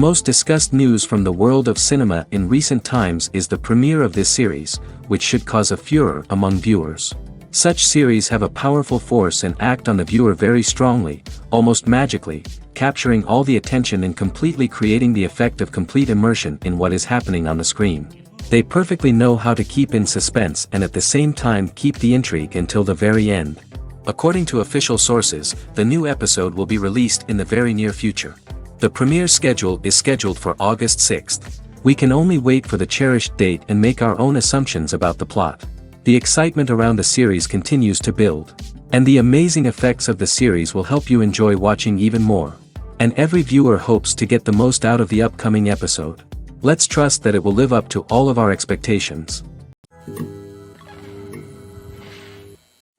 most discussed news from the world of cinema in recent times is the premiere of this series, which should cause a furor among viewers. Such series have a powerful force and act on the viewer very strongly, almost magically, capturing all the attention and completely creating the effect of complete immersion in what is happening on the screen. They perfectly know how to keep in suspense and at the same time keep the intrigue until the very end. According to official sources, the new episode will be released in the very near future. The premiere schedule is scheduled for August 6th. We can only wait for the cherished date and make our own assumptions about the plot. The excitement around the series continues to build. And the amazing effects of the series will help you enjoy watching even more. And every viewer hopes to get the most out of the upcoming episode. Let's trust that it will live up to all of our expectations.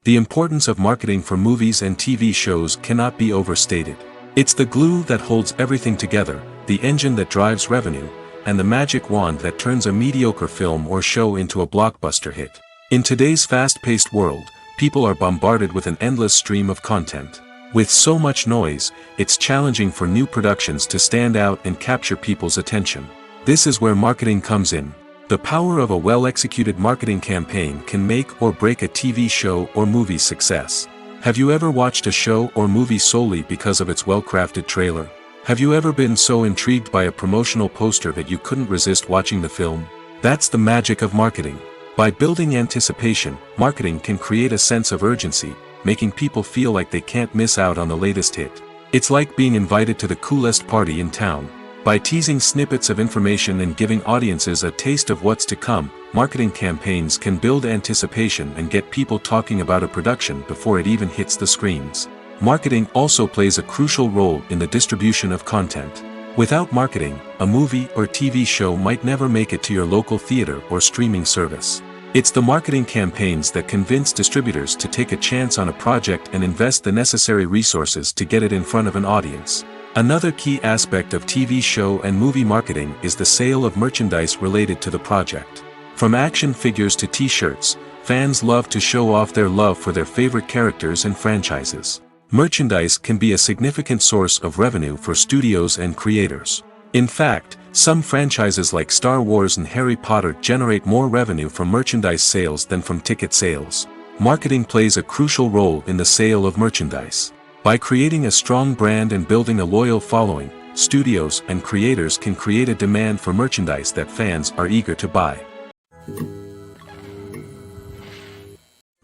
The importance of marketing for movies and TV shows cannot be overstated. It's the glue that holds everything together, the engine that drives revenue, and the magic wand that turns a mediocre film or show into a blockbuster hit. In today's fast-paced world, people are bombarded with an endless stream of content. With so much noise, it's challenging for new productions to stand out and capture people's attention. This is where marketing comes in. The power of a well-executed marketing campaign can make or break a TV show or movie's success. Have you ever watched a show or movie solely because of its well-crafted trailer? Have you ever been so intrigued by a promotional poster that you couldn't resist watching the film? That's the magic of marketing. By building anticipation, marketing can create a sense of urgency, making people feel like they can't miss out on the latest hit. It's like being invited to the coolest party in town. By teasing snippets of information and giving audiences a taste of what's to come, marketing campaigns can build anticipation and get people talking about a production before it even hits the screens. Marketing also plays a crucial role in the distribution of content. Without marketing, a movie or TV show might never make it to your local theater or streaming service. It's the marketing campaigns that convince distributors to take a chance on a project and invest the necessary resources to get it in front of an audience. Another key aspect of TV show and movie marketing is the sale of merchandise related to the project. From action figures to t-shirts, fans love to show off their love for their favorite characters and franchises. Merchandise can be a significant source of revenue for studios and creators. In fact, some franchises like Star Wars and Harry Potter generate more revenue from merchandise sales than from ticket sales. Marketing plays a crucial role in the sale of merchandise. By creating a strong brand and building a loyal following, studios and creators can create a demand for merchandise that fans are eager to buy.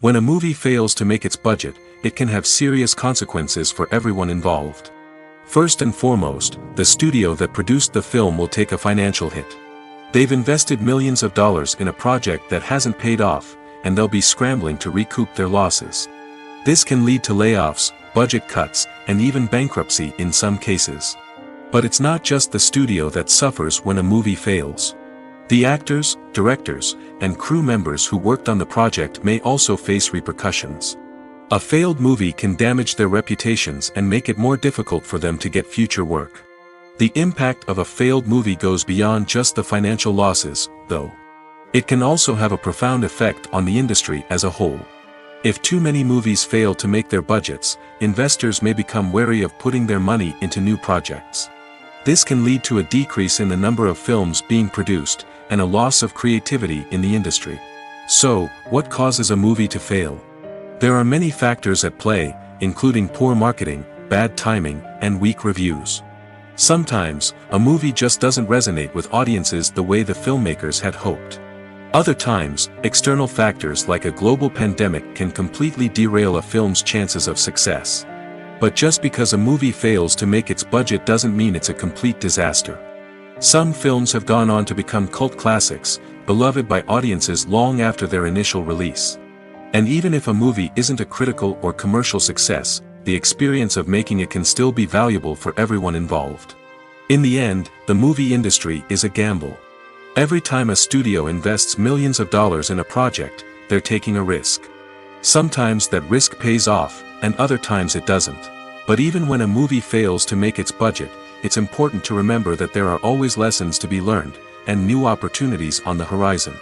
When a movie fails to make its budget, it can have serious consequences for everyone involved. First and foremost, the studio that produced the film will take a financial hit. They've invested millions of dollars in a project that hasn't paid off, and they'll be scrambling to recoup their losses. This can lead to layoffs, budget cuts, and even bankruptcy in some cases. But it's not just the studio that suffers when a movie fails. The actors, directors, and crew members who worked on the project may also face repercussions. A failed movie can damage their reputations and make it more difficult for them to get future work. The impact of a failed movie goes beyond just the financial losses, though. It can also have a profound effect on the industry as a whole. If too many movies fail to make their budgets, investors may become wary of putting their money into new projects. This can lead to a decrease in the number of films being produced, and a loss of creativity in the industry. So, what causes a movie to fail? There are many factors at play, including poor marketing, bad timing, and weak reviews. Sometimes, a movie just doesn't resonate with audiences the way the filmmakers had hoped. Other times, external factors like a global pandemic can completely derail a film's chances of success. But just because a movie fails to make its budget doesn't mean it's a complete disaster. Some films have gone on to become cult classics, beloved by audiences long after their initial release. And even if a movie isn't a critical or commercial success, the experience of making it can still be valuable for everyone involved. In the end, the movie industry is a gamble. Every time a studio invests millions of dollars in a project, they're taking a risk. Sometimes that risk pays off, and other times it doesn't. But even when a movie fails to make its budget, it's important to remember that there are always lessons to be learned, and new opportunities on the horizon.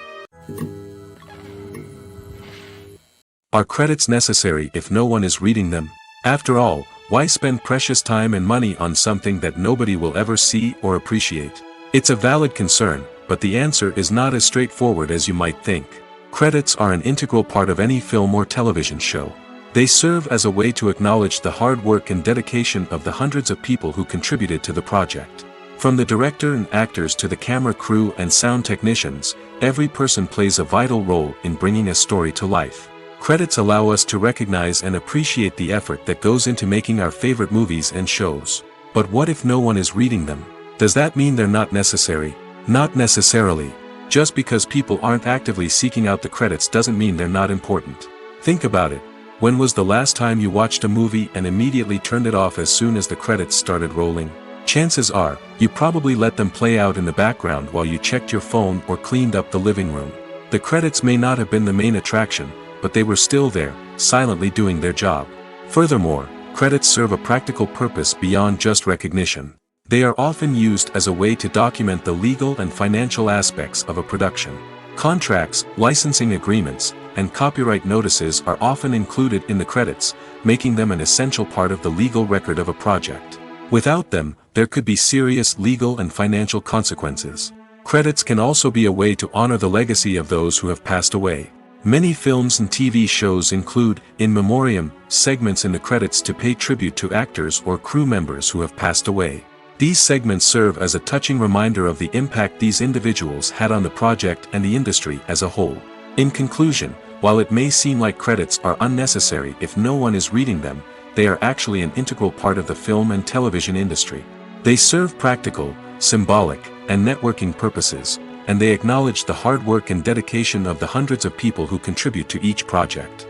Are credits necessary if no one is reading them? After all, Why spend precious time and money on something that nobody will ever see or appreciate? It's a valid concern, but the answer is not as straightforward as you might think. Credits are an integral part of any film or television show. They serve as a way to acknowledge the hard work and dedication of the hundreds of people who contributed to the project. From the director and actors to the camera crew and sound technicians, every person plays a vital role in bringing a story to life. Credits allow us to recognize and appreciate the effort that goes into making our favorite movies and shows. But what if no one is reading them? Does that mean they're not necessary? Not necessarily. Just because people aren't actively seeking out the credits doesn't mean they're not important. Think about it. When was the last time you watched a movie and immediately turned it off as soon as the credits started rolling? Chances are, you probably let them play out in the background while you checked your phone or cleaned up the living room. The credits may not have been the main attraction, but they were still there, silently doing their job. Furthermore, credits serve a practical purpose beyond just recognition. They are often used as a way to document the legal and financial aspects of a production. Contracts, licensing agreements, and copyright notices are often included in the credits, making them an essential part of the legal record of a project. Without them, there could be serious legal and financial consequences. Credits can also be a way to honor the legacy of those who have passed away. Many films and TV shows include, in memoriam, segments in the credits to pay tribute to actors or crew members who have passed away. These segments serve as a touching reminder of the impact these individuals had on the project and the industry as a whole. In conclusion, while it may seem like credits are unnecessary if no one is reading them, they are actually an integral part of the film and television industry. They serve practical, symbolic, and networking purposes, and they acknowledge the hard work and dedication of the hundreds of people who contribute to each project.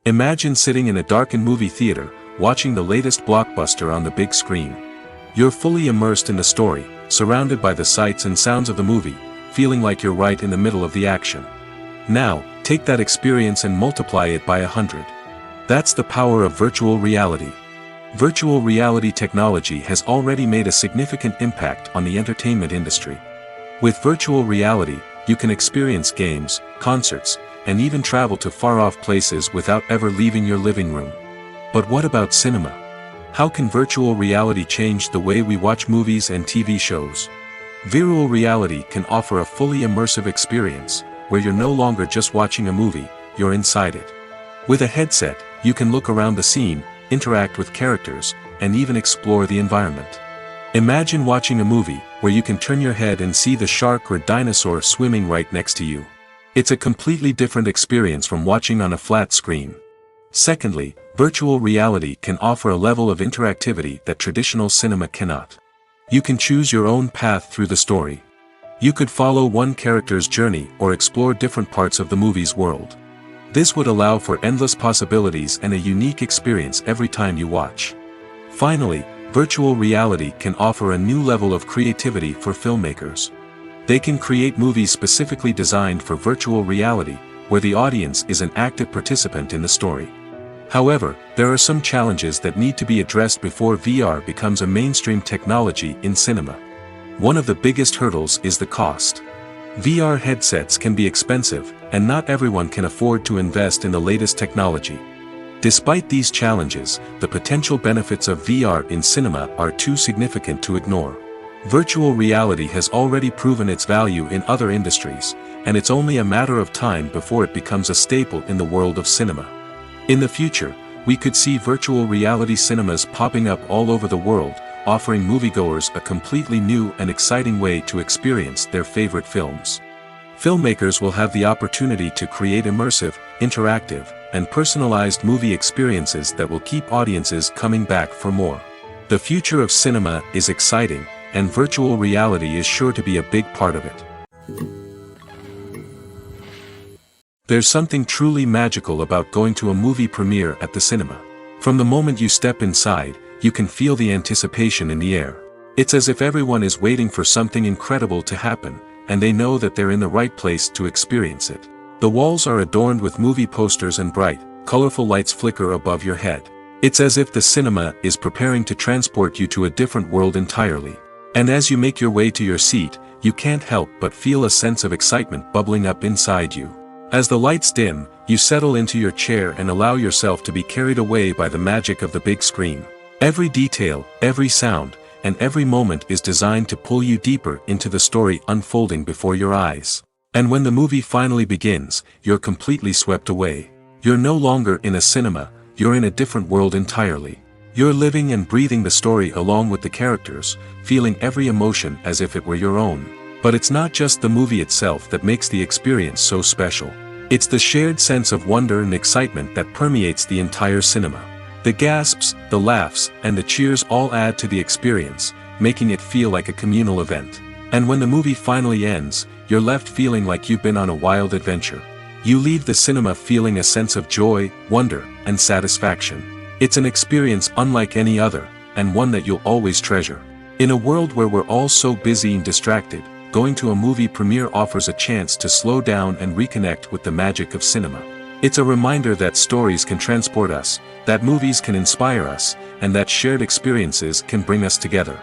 Imagine sitting in a darkened movie theater, watching the latest blockbuster on the big screen. You're fully immersed in the story, surrounded by the sights and sounds of the movie, feeling like you're right in the middle of the action. Now, take that experience and multiply it by 100. That's the power of virtual reality. Virtual reality technology has already made a significant impact on the entertainment industry. With virtual reality, you can experience games, concerts, and even travel to far-off places without ever leaving your living room. But what about cinema? How can virtual reality change the way we watch movies and TV shows? Virtual reality can offer a fully immersive experience, where you're no longer just watching a movie, you're inside it. With a headset, you can look around the scene, interact with characters, and even explore the environment. Imagine watching a movie, where you can turn your head and see the shark or dinosaur swimming right next to you. It's a completely different experience from watching on a flat screen. Secondly, virtual reality can offer a level of interactivity that traditional cinema cannot. You can choose your own path through the story. You could follow one character's journey or explore different parts of the movie's world. This would allow for endless possibilities and a unique experience every time you watch. Finally, virtual reality can offer a new level of creativity for filmmakers. They can create movies specifically designed for virtual reality, where the audience is an active participant in the story. However, there are some challenges that need to be addressed before VR becomes a mainstream technology in cinema. One of the biggest hurdles is the cost. VR headsets can be expensive, and not everyone can afford to invest in the latest technology. Despite these challenges, the potential benefits of VR in cinema are too significant to ignore. Virtual reality has already proven its value in other industries, and it's only a matter of time before it becomes a staple in the world of cinema. In the future, we could see virtual reality cinemas popping up all over the world, offering moviegoers a completely new and exciting way to experience their favorite films. Filmmakers will have the opportunity to create immersive, interactive, and personalized movie experiences that will keep audiences coming back for more. The future of cinema is exciting, and virtual reality is sure to be a big part of it. There's something truly magical about going to a movie premiere at the cinema. From the moment you step inside, you can feel the anticipation in the air. It's as if everyone is waiting for something incredible to happen, and they know that they're in the right place to experience it. The walls are adorned with movie posters and bright, colorful lights flicker above your head. It's as if the cinema is preparing to transport you to a different world entirely. And as you make your way to your seat, you can't help but feel a sense of excitement bubbling up inside you. As the lights dim, you settle into your chair and allow yourself to be carried away by the magic of the big screen. Every detail, every sound, and every moment is designed to pull you deeper into the story unfolding before your eyes. And when the movie finally begins, you're completely swept away. You're no longer in a cinema, you're in a different world entirely. You're living and breathing the story along with the characters, feeling every emotion as if it were your own. But it's not just the movie itself that makes the experience so special. It's the shared sense of wonder and excitement that permeates the entire cinema. The gasps, the laughs, and the cheers all add to the experience, making it feel like a communal event. And when the movie finally ends, you're left feeling like you've been on a wild adventure. You leave the cinema feeling a sense of joy, wonder, and satisfaction. It's an experience unlike any other, and one that you'll always treasure. In a world where we're all so busy and distracted, going to a movie premiere offers a chance to slow down and reconnect with the magic of cinema. It's a reminder that stories can transport us, that movies can inspire us, and that shared experiences can bring us together.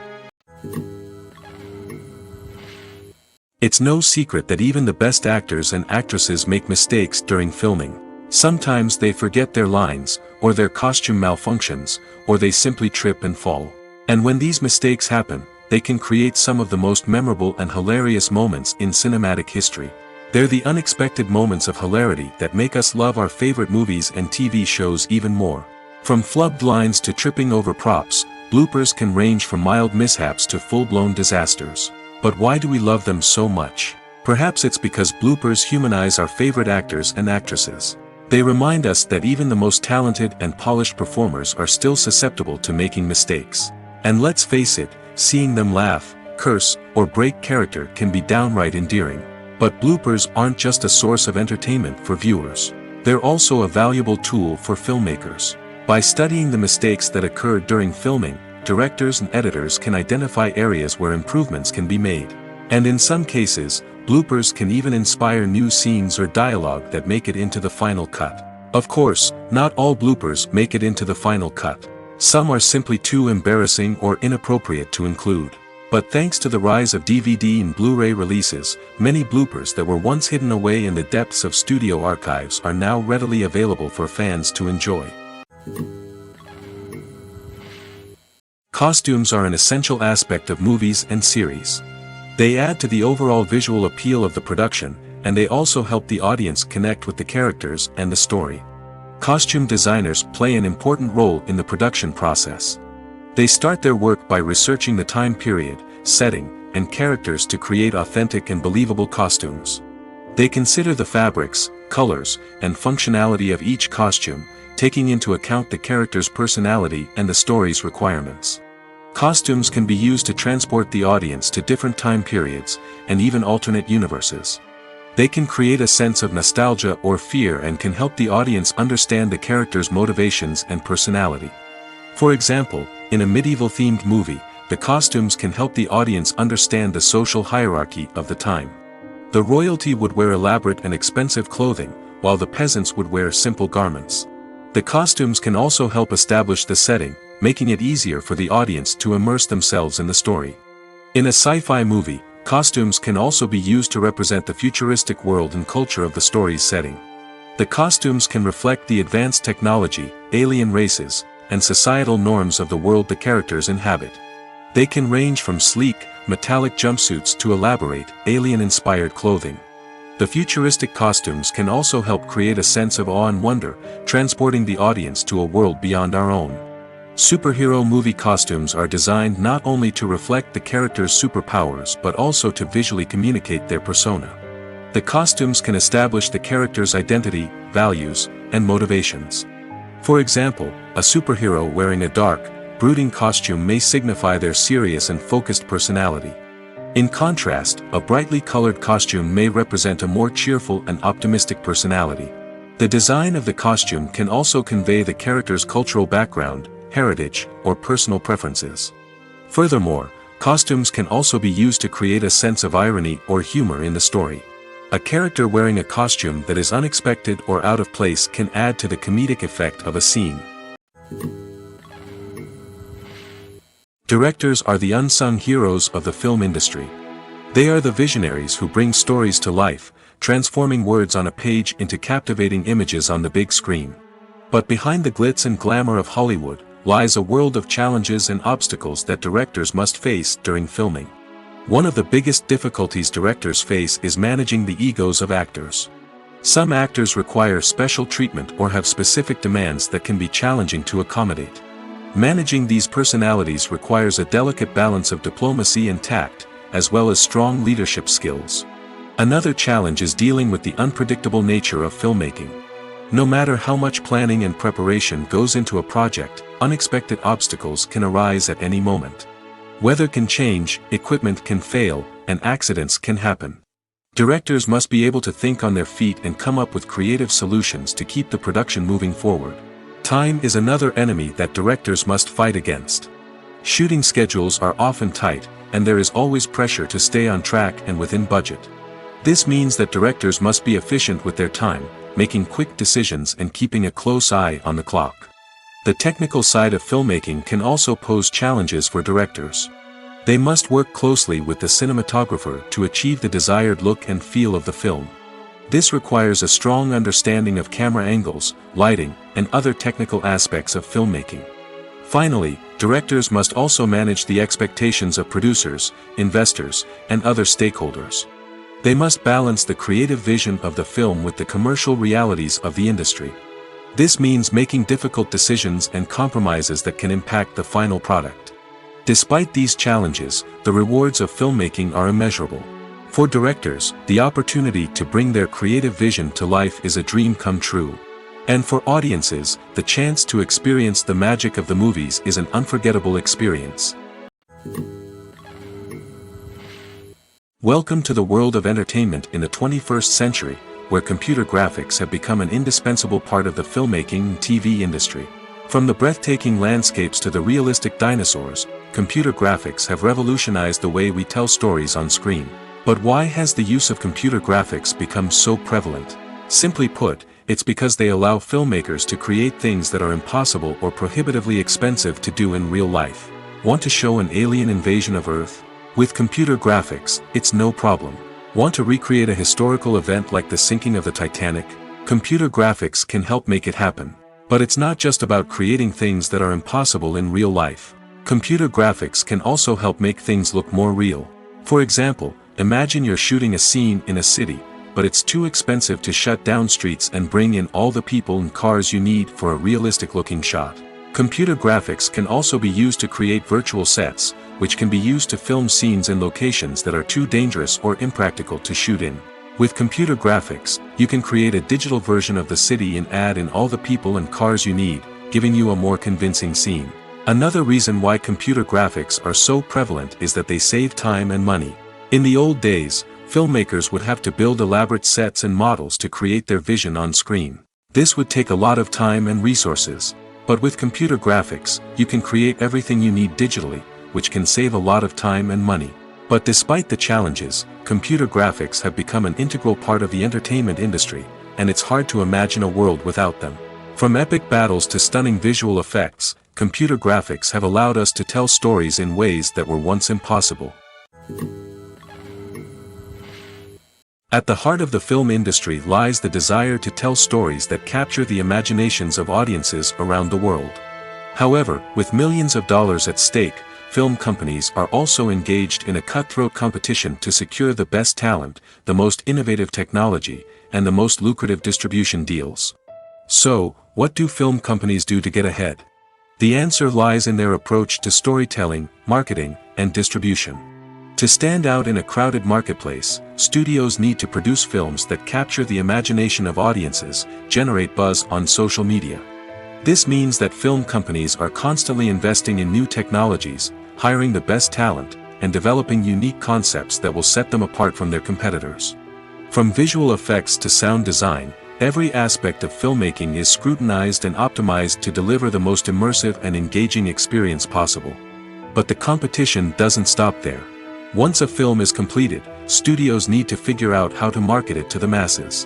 It's no secret that even the best actors and actresses make mistakes during filming. Sometimes they forget their lines, or their costume malfunctions, or they simply trip and fall. And when these mistakes happen, they can create some of the most memorable and hilarious moments in cinematic history. They're the unexpected moments of hilarity that make us love our favorite movies and TV shows even more. From flubbed lines to tripping over props, bloopers can range from mild mishaps to full-blown disasters. But why do we love them so much? Perhaps it's because bloopers humanize our favorite actors and actresses. They remind us that even the most talented and polished performers are still susceptible to making mistakes. And let's face it, seeing them laugh, curse, or break character can be downright endearing. But bloopers aren't just a source of entertainment for viewers. They're also a valuable tool for filmmakers. By studying the mistakes that occurred during filming, directors and editors can identify areas where improvements can be made. And in some cases, bloopers can even inspire new scenes or dialogue that make it into the final cut. Of course, not all bloopers make it into the final cut. Some are simply too embarrassing or inappropriate to include. But thanks to the rise of DVD and Blu-ray releases, many bloopers that were once hidden away in the depths of studio archives are now readily available for fans to enjoy. Costumes are an essential aspect of movies and series. They add to the overall visual appeal of the production, and they also help the audience connect with the characters and the story. Costume designers play an important role in the production process. They start their work by researching the time period, setting, and characters to create authentic and believable costumes. They consider the fabrics, colors, and functionality of each costume, taking into account the character's personality and the story's requirements. Costumes can be used to transport the audience to different time periods, and even alternate universes. They can create a sense of nostalgia or fear and can help the audience understand the character's motivations and personality. For example, in a medieval-themed movie, the costumes can help the audience understand the social hierarchy of the time. The royalty would wear elaborate and expensive clothing, while the peasants would wear simple garments. The costumes can also help establish the setting, making it easier for the audience to immerse themselves in the story. In a sci-fi movie, costumes can also be used to represent the futuristic world and culture of the story's setting. The costumes can reflect the advanced technology, alien races, and societal norms of the world the characters inhabit. They can range from sleek, metallic jumpsuits to elaborate, alien-inspired clothing. The futuristic costumes can also help create a sense of awe and wonder, transporting the audience to a world beyond our own. Superhero movie costumes are designed not only to reflect the character's superpowers but also to visually communicate their persona. The costumes can establish the character's identity, values, and motivations. For example, a superhero wearing a dark, brooding costume may signify their serious and focused personality. In contrast, a brightly colored costume may represent a more cheerful and optimistic personality. The design of the costume can also convey the character's cultural background, heritage, or personal preferences. Furthermore, costumes can also be used to create a sense of irony or humor in the story. A character wearing a costume that is unexpected or out of place can add to the comedic effect of a scene. Directors are the unsung heroes of the film industry. They are the visionaries who bring stories to life, transforming words on a page into captivating images on the big screen. But behind the glitz and glamour of Hollywood lies a world of challenges and obstacles that directors must face during filming. One of the biggest difficulties directors face is managing the egos of actors. Some actors require special treatment or have specific demands that can be challenging to accommodate. Managing these personalities requires a delicate balance of diplomacy and tact, as well as strong leadership skills. Another challenge is dealing with the unpredictable nature of filmmaking. No matter how much planning and preparation goes into a project, unexpected obstacles can arise at any moment. Weather can change, equipment can fail, and accidents can happen. Directors must be able to think on their feet and come up with creative solutions to keep the production moving forward. Time is another enemy that directors must fight against. Shooting schedules are often tight, and there is always pressure to stay on track and within budget. This means that directors must be efficient with their time, making quick decisions and keeping a close eye on the clock. The technical side of filmmaking can also pose challenges for directors. They must work closely with the cinematographer to achieve the desired look and feel of the film. This requires a strong understanding of camera angles, lighting, and other technical aspects of filmmaking. Finally, directors must also manage the expectations of producers, investors, and other stakeholders. They must balance the creative vision of the film with the commercial realities of the industry. This means making difficult decisions and compromises that can impact the final product. Despite these challenges, the rewards of filmmaking are immeasurable. For directors, the opportunity to bring their creative vision to life is a dream come true. And for audiences, the chance to experience the magic of the movies is an unforgettable experience. Welcome to the world of entertainment in the 21st century, where computer graphics have become an indispensable part of the filmmaking and TV industry. From the breathtaking landscapes to the realistic dinosaurs, computer graphics have revolutionized the way we tell stories on screen. But why has the use of computer graphics become so prevalent? Simply put, it's because they allow filmmakers to create things that are impossible or prohibitively expensive to do in real life. Want to show an alien invasion of Earth? With computer graphics, it's no problem. Want to recreate a historical event like the sinking of the Titanic? Computer graphics can help make it happen. But it's not just about creating things that are impossible in real life. Computer graphics can also help make things look more real. For example, imagine you're shooting a scene in a city, but it's too expensive to shut down streets and bring in all the people and cars you need for a realistic-looking shot. Computer graphics can also be used to create virtual sets, which can be used to film scenes in locations that are too dangerous or impractical to shoot in. With computer graphics, you can create a digital version of the city and add in all the people and cars you need, giving you a more convincing scene. Another reason why computer graphics are so prevalent is that they save time and money. In the old days, filmmakers would have to build elaborate sets and models to create their vision on screen. This would take a lot of time and resources. But with computer graphics, you can create everything you need digitally, which can save a lot of time and money. But despite the challenges, computer graphics have become an integral part of the entertainment industry, and it's hard to imagine a world without them. From epic battles to stunning visual effects, computer graphics have allowed us to tell stories in ways that were once impossible. At the heart of the film industry lies the desire to tell stories that capture the imaginations of audiences around the world. However, with millions of dollars at stake, film companies are also engaged in a cutthroat competition to secure the best talent, the most innovative technology, and the most lucrative distribution deals. So, what do film companies do to get ahead? The answer lies in their approach to storytelling, marketing, and distribution. To stand out in a crowded marketplace, studios need to produce films that capture the imagination of audiences, generate buzz on social media. This means that film companies are constantly investing in new technologies, hiring the best talent, and developing unique concepts that will set them apart from their competitors. From visual effects to sound design, every aspect of filmmaking is scrutinized and optimized to deliver the most immersive and engaging experience possible. But the competition doesn't stop there. Once a film is completed, studios need to figure out how to market it to the masses.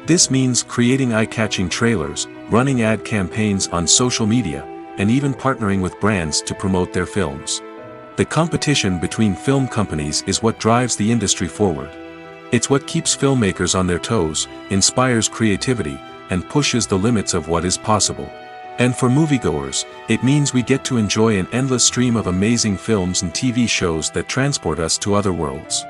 This means creating eye-catching trailers, running ad campaigns on social media, and even partnering with brands to promote their films. The competition between film companies is what drives the industry forward. It's what keeps filmmakers on their toes, inspires creativity, and pushes the limits of what is possible. And for moviegoers, it means we get to enjoy an endless stream of amazing films and TV shows that transport us to other worlds.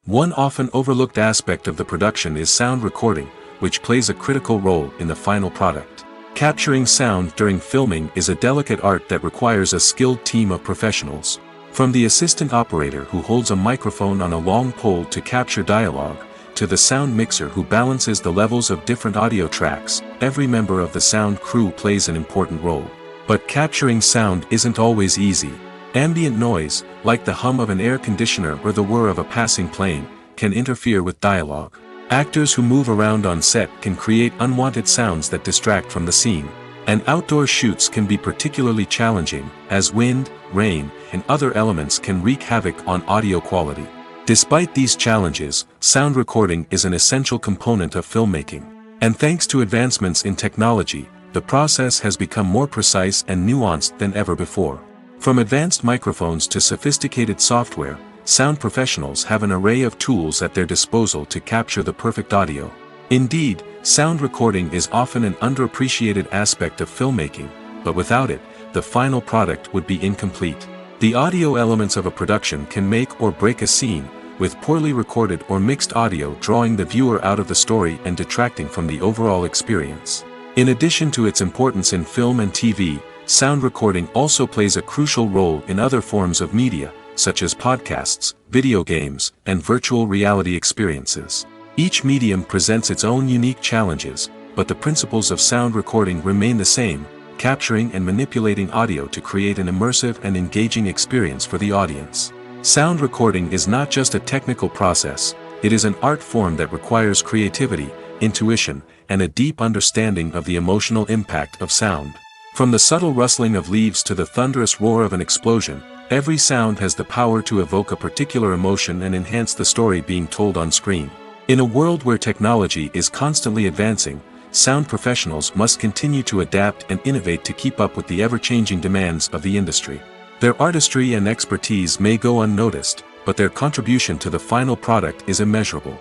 One often overlooked aspect of the production is sound recording, which plays a critical role in the final product. Capturing sound during filming is a delicate art that requires a skilled team of professionals. From the assistant operator who holds a microphone on a long pole to capture dialogue, to the sound mixer who balances the levels of different audio tracks, every member of the sound crew plays an important role. But capturing sound isn't always easy. Ambient noise, like the hum of an air conditioner or the whir of a passing plane, can interfere with dialogue. Actors who move around on set can create unwanted sounds that distract from the scene. And outdoor shoots can be particularly challenging, as wind, rain, and other elements can wreak havoc on audio quality. Despite these challenges, sound recording is an essential component of filmmaking. And thanks to advancements in technology, the process has become more precise and nuanced than ever before. From advanced microphones to sophisticated software, sound professionals have an array of tools at their disposal to capture the perfect audio. Indeed, sound recording is often an underappreciated aspect of filmmaking, but without it, the final product would be incomplete. The audio elements of a production can make or break a scene, with poorly recorded or mixed audio drawing the viewer out of the story and detracting from the overall experience. In addition to its importance in film and TV, sound recording also plays a crucial role in other forms of media, such as podcasts, video games, and virtual reality experiences. Each medium presents its own unique challenges, but the principles of sound recording remain the same, capturing and manipulating audio to create an immersive and engaging experience for the audience. Sound recording is not just a technical process, it is an art form that requires creativity, intuition, and a deep understanding of the emotional impact of sound. From the subtle rustling of leaves to the thunderous roar of an explosion, every sound has the power to evoke a particular emotion and enhance the story being told on screen. In a world where technology is constantly advancing, sound professionals must continue to adapt and innovate to keep up with the ever-changing demands of the industry. Their artistry and expertise may go unnoticed, but their contribution to the final product is immeasurable.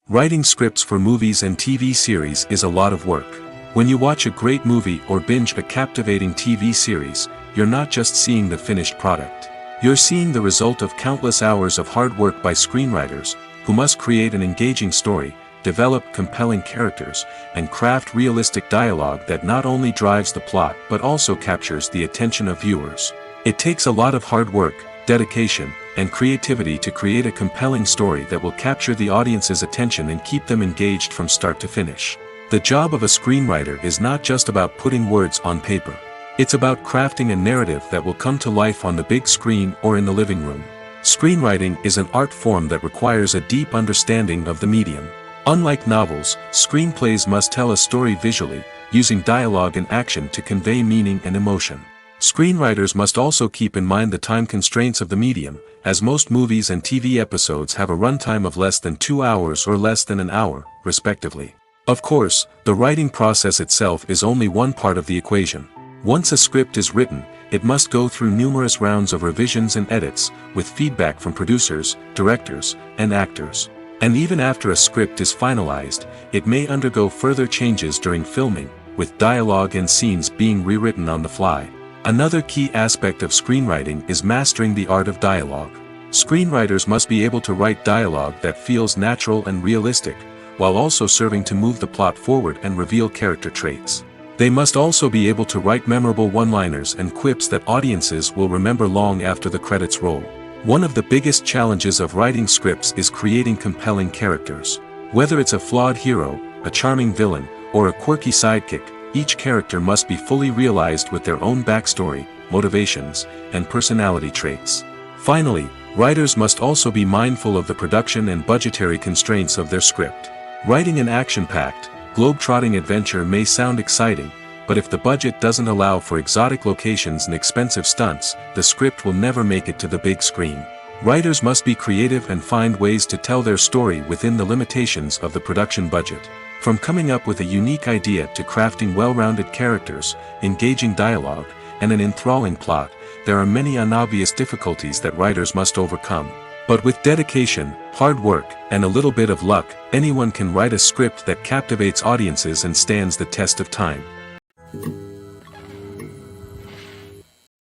Writing scripts for movies and TV series is a lot of work. When you watch a great movie or binge a captivating TV series, you're not just seeing the finished product. You're seeing the result of countless hours of hard work by screenwriters, who must create an engaging story, develop compelling characters, and craft realistic dialogue that not only drives the plot but also captures the attention of viewers. It takes a lot of hard work, dedication, and creativity to create a compelling story that will capture the audience's attention and keep them engaged from start to finish. The job of a screenwriter is not just about putting words on paper. It's about crafting a narrative that will come to life on the big screen or in the living room. Screenwriting is an art form that requires a deep understanding of the medium. Unlike novels, screenplays must tell a story visually, using dialogue and action to convey meaning and emotion. Screenwriters must also keep in mind the time constraints of the medium, as most movies and TV episodes have a runtime of less than 2 hours or less than an hour, respectively. Of course, the writing process itself is only one part of the equation. Once a script is written, it must go through numerous rounds of revisions and edits, with feedback from producers, directors, and actors. And even after a script is finalized, it may undergo further changes during filming, with dialogue and scenes being rewritten on the fly. Another key aspect of screenwriting is mastering the art of dialogue. Screenwriters must be able to write dialogue that feels natural and realistic, while also serving to move the plot forward and reveal character traits. They must also be able to write memorable one-liners and quips that audiences will remember long after the credits roll. One of the biggest challenges of writing scripts is creating compelling characters. Whether it's a flawed hero, a charming villain, or a quirky sidekick, each character must be fully realized with their own backstory, motivations, and personality traits. Finally, writers must also be mindful of the production and budgetary constraints of their script. Writing an action-packed, globe-trotting adventure may sound exciting, but if the budget doesn't allow for exotic locations and expensive stunts, the script will never make it to the big screen. Writers must be creative and find ways to tell their story within the limitations of the production budget. From coming up with a unique idea to crafting well-rounded characters, engaging dialogue, and an enthralling plot, there are many unobvious difficulties that writers must overcome. But with dedication, hard work, and a little bit of luck, anyone can write a script that captivates audiences and stands the test of time.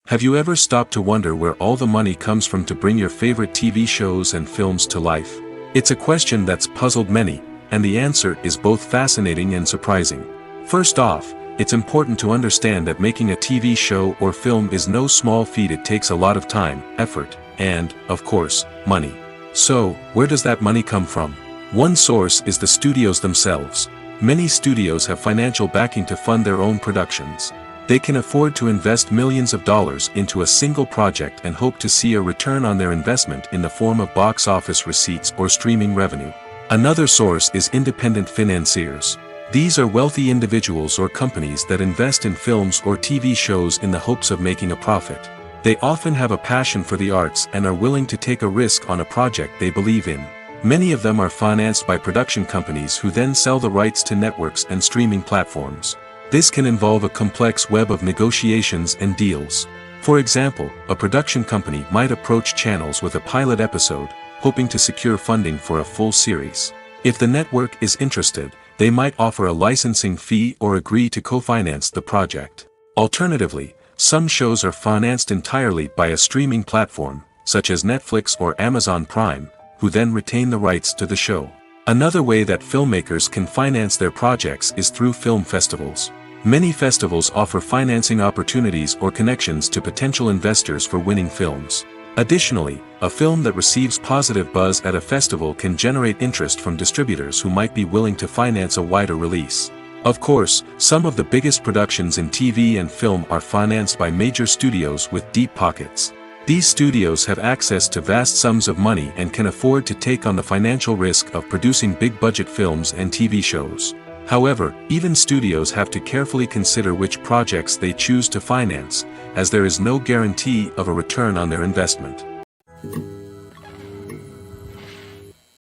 Have you ever stopped to wonder where all the money comes from to bring your favorite TV shows and films to life? It's a question that's puzzled many, and the answer is both fascinating and surprising. First off, it's important to understand that making a TV show or film is no small feat. It takes a lot of time, effort, and, of course, money. So, where does that money come from? One source is the studios themselves. Many studios have financial backing to fund their own productions. They can afford to invest millions of dollars into a single project and hope to see a return on their investment in the form of box office receipts or streaming revenue. Another source is independent financiers. These are wealthy individuals or companies that invest in films or TV shows in the hopes of making a profit. They often have a passion for the arts and are willing to take a risk on a project they believe in. Many of them are financed by production companies who then sell the rights to networks and streaming platforms. This can involve a complex web of negotiations and deals. For example, a production company might approach channels with a pilot episode, hoping to secure funding for a full series. If the network is interested, they might offer a licensing fee or agree to co-finance the project. Alternatively, some shows are financed entirely by a streaming platform, such as Netflix or Amazon Prime, who then retain the rights to the show. Another way that filmmakers can finance their projects is through film festivals. Many festivals offer financing opportunities or connections to potential investors for winning films. Additionally, a film that receives positive buzz at a festival can generate interest from distributors who might be willing to finance a wider release. Of course, some of the biggest productions in TV and film are financed by major studios with deep pockets. These studios have access to vast sums of money and can afford to take on the financial risk of producing big-budget films and TV shows. However, even studios have to carefully consider which projects they choose to finance, as there is no guarantee of a return on their investment.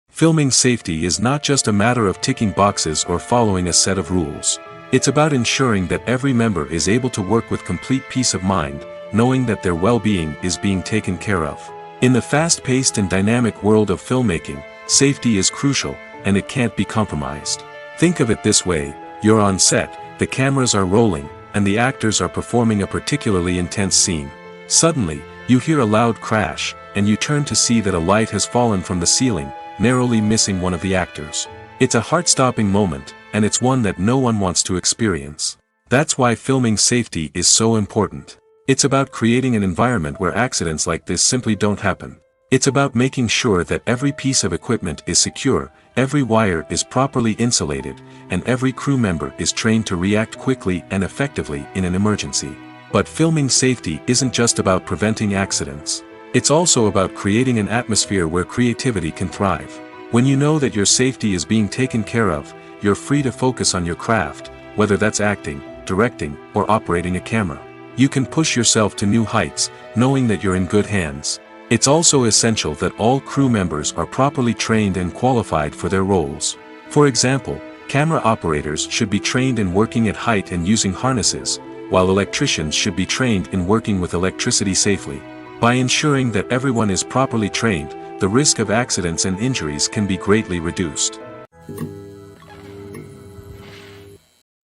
Filming safety is not just a matter of ticking boxes or following a set of rules. It's about ensuring that every member is able to work with complete peace of mind, knowing that their well-being is being taken care of. In the fast-paced and dynamic world of filmmaking, safety is crucial, and it can't be compromised. Think of it this way: you're on set, the cameras are rolling, and the actors are performing a particularly intense scene. Suddenly, you hear a loud crash, and you turn to see that a light has fallen from the ceiling, narrowly missing one of the actors. It's a heart-stopping moment, and it's one that no one wants to experience. That's why filming safety is so important. It's about creating an environment where accidents like this simply don't happen. It's about making sure that every piece of equipment is secure, every wire is properly insulated, and every crew member is trained to react quickly and effectively in an emergency. But filming safety isn't just about preventing accidents. It's also about creating an atmosphere where creativity can thrive. When you know that your safety is being taken care of, you're free to focus on your craft, whether that's acting, directing, or operating a camera. You can push yourself to new heights, knowing that you're in good hands. It's also essential that all crew members are properly trained and qualified for their roles. For example, camera operators should be trained in working at height and using harnesses, while electricians should be trained in working with electricity safely. By ensuring that everyone is properly trained, the risk of accidents and injuries can be greatly reduced.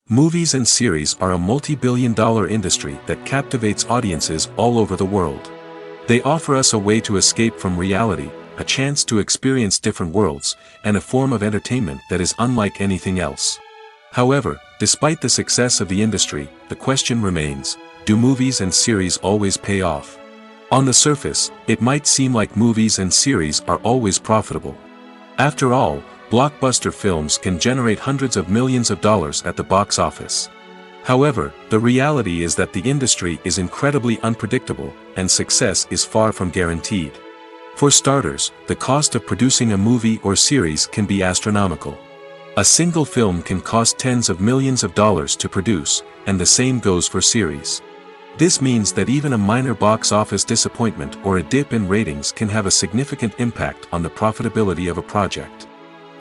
Movies and series are a multi-billion-dollar industry that captivates audiences all over the world. They offer us a way to escape from reality, a chance to experience different worlds, and a form of entertainment that is unlike anything else. However, despite the success of the industry, the question remains: do movies and series always pay off? On the surface, it might seem like movies and series are always profitable. After all, blockbuster films can generate hundreds of millions of dollars at the box office. However, the reality is that the industry is incredibly unpredictable, and success is far from guaranteed. For starters, the cost of producing a movie or series can be astronomical. A single film can cost tens of millions of dollars to produce, and the same goes for series. This means that even a minor box office disappointment or a dip in ratings can have a significant impact on the profitability of a project.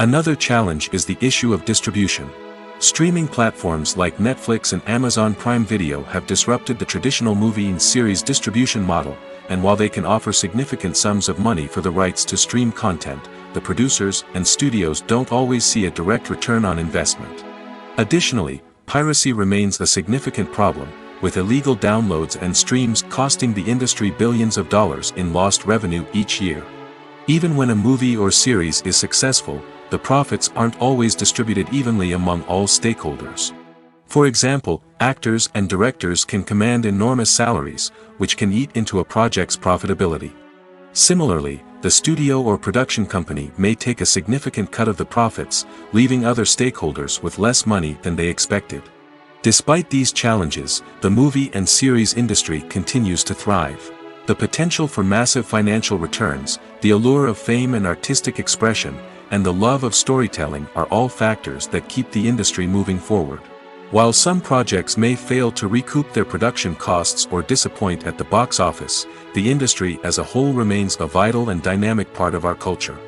Another challenge is the issue of distribution. Streaming platforms like Netflix and Amazon Prime Video have disrupted the traditional movie and series distribution model, and while they can offer significant sums of money for the rights to stream content, the producers and studios don't always see a direct return on investment. Additionally, piracy remains a significant problem, with illegal downloads and streams costing the industry billions of dollars in lost revenue each year. Even when a movie or series is successful, the profits aren't always distributed evenly among all stakeholders. For example, actors and directors can command enormous salaries, which can eat into a project's profitability. Similarly, the studio or production company may take a significant cut of the profits, leaving other stakeholders with less money than they expected. Despite these challenges, the movie and series industry continues to thrive. The potential for massive financial returns, the allure of fame and artistic expression, and the love of storytelling are all factors that keep the industry moving forward. While some projects may fail to recoup their production costs or disappoint at the box office, the industry as a whole remains a vital and dynamic part of our culture.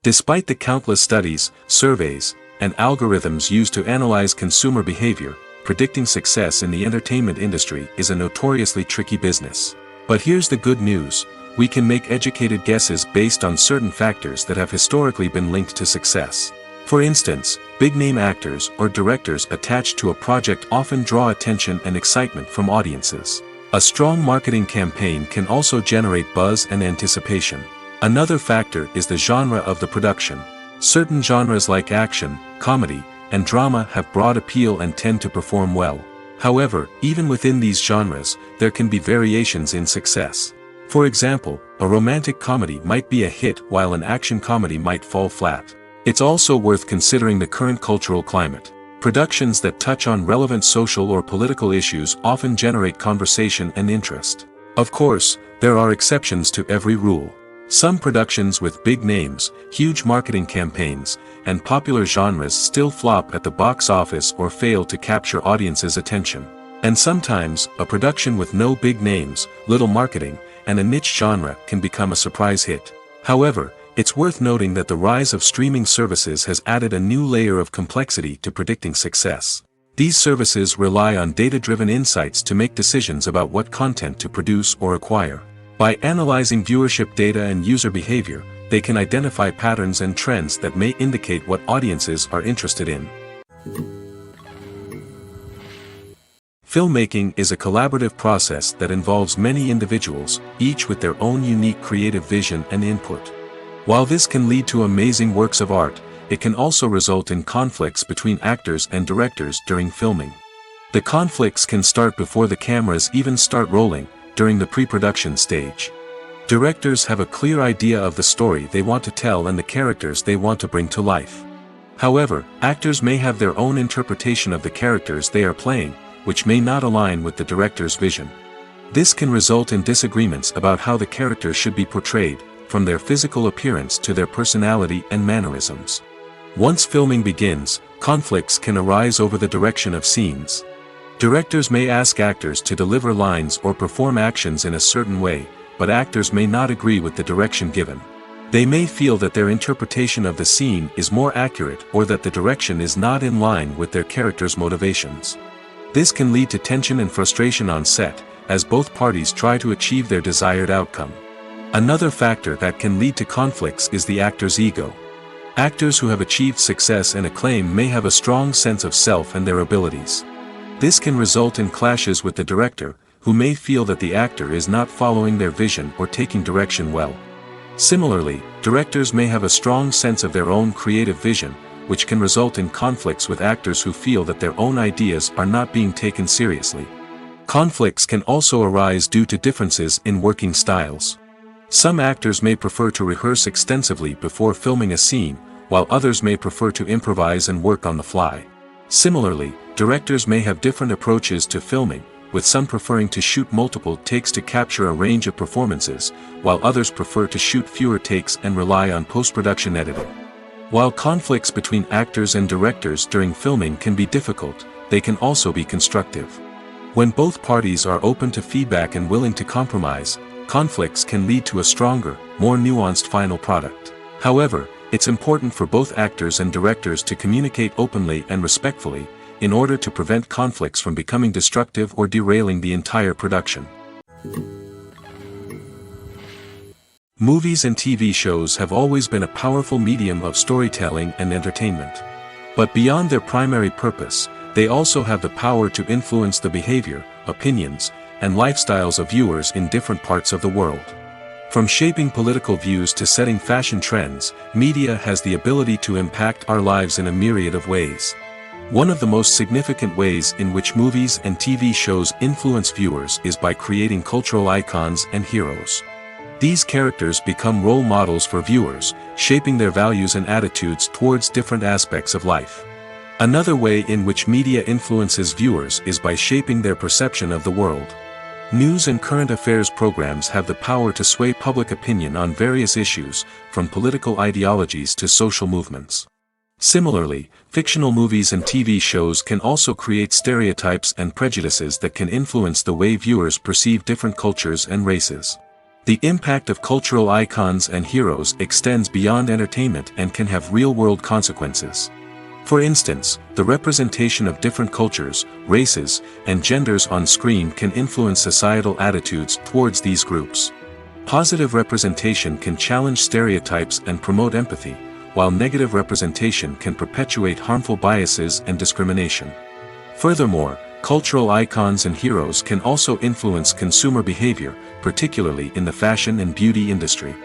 Despite the countless studies, surveys, and algorithms used to analyze consumer behavior, predicting success in the entertainment industry is a notoriously tricky business. But here's the good news: we can make educated guesses based on certain factors that have historically been linked to success. For instance, big-name actors or directors attached to a project often draw attention and excitement from audiences. A strong marketing campaign can also generate buzz and anticipation. Another factor is the genre of the production. Certain genres like action, comedy, and drama have broad appeal and tend to perform well. However, even within these genres, there can be variations in success. For example, a romantic comedy might be a hit while an action comedy might fall flat. It's also worth considering the current cultural climate. Productions that touch on relevant social or political issues often generate conversation and interest. Of course, there are exceptions to every rule. Some productions with big names, huge marketing campaigns, and popular genres still flop at the box office or fail to capture audiences' attention. And sometimes, a production with no big names, little marketing, and a niche genre can become a surprise hit. However, it's worth noting that the rise of streaming services has added a new layer of complexity to predicting success. These services rely on data-driven insights to make decisions about what content to produce or acquire. By analyzing viewership data and user behavior, they can identify patterns and trends that may indicate what audiences are interested in. Filmmaking is a collaborative process that involves many individuals, each with their own unique creative vision and input. While this can lead to amazing works of art, it can also result in conflicts between actors and directors during filming. The conflicts can start before the cameras even start rolling, during the pre-production stage. Directors have a clear idea of the story they want to tell and the characters they want to bring to life. However, actors may have their own interpretation of the characters they are playing, which may not align with the director's vision. This can result in disagreements about how the characters should be portrayed, from their physical appearance to their personality and mannerisms. Once filming begins, conflicts can arise over the direction of scenes. Directors may ask actors to deliver lines or perform actions in a certain way, but actors may not agree with the direction given. They may feel that their interpretation of the scene is more accurate or that the direction is not in line with their character's motivations. This can lead to tension and frustration on set, as both parties try to achieve their desired outcome. Another factor that can lead to conflicts is the actor's ego. Actors who have achieved success and acclaim may have a strong sense of self and their abilities. This can result in clashes with the director, who may feel that the actor is not following their vision or taking direction well. Similarly, directors may have a strong sense of their own creative vision, which can result in conflicts with actors who feel that their own ideas are not being taken seriously. Conflicts can also arise due to differences in working styles. Some actors may prefer to rehearse extensively before filming a scene, while others may prefer to improvise and work on the fly. Similarly, directors may have different approaches to filming, with some preferring to shoot multiple takes to capture a range of performances, while others prefer to shoot fewer takes and rely on post-production editing. While conflicts between actors and directors during filming can be difficult, they can also be constructive. When both parties are open to feedback and willing to compromise, conflicts can lead to a stronger, more nuanced final product. However, It's important for both actors and directors to communicate openly and respectfully, in order to prevent conflicts from becoming destructive or derailing the entire production. Movies and TV shows have always been a powerful medium of storytelling and entertainment. But beyond their primary purpose, they also have the power to influence the behavior, opinions, and lifestyles of viewers in different parts of the world. From shaping political views to setting fashion trends, media has the ability to impact our lives in a myriad of ways. One of the most significant ways in which movies and TV shows influence viewers is by creating cultural icons and heroes. These characters become role models for viewers, shaping their values and attitudes towards different aspects of life. Another way in which media influences viewers is by shaping their perception of the world. News and current affairs programs have the power to sway public opinion on various issues, from political ideologies to social movements. Similarly, fictional movies and TV shows can also create stereotypes and prejudices that can influence the way viewers perceive different cultures and races. The impact of cultural icons and heroes extends beyond entertainment and can have real-world consequences. For instance, the representation of different cultures, races, and genders on screen can influence societal attitudes towards these groups. Positive representation can challenge stereotypes and promote empathy, while negative representation can perpetuate harmful biases and discrimination. Furthermore, cultural icons and heroes can also influence consumer behavior, particularly in the fashion and beauty industry.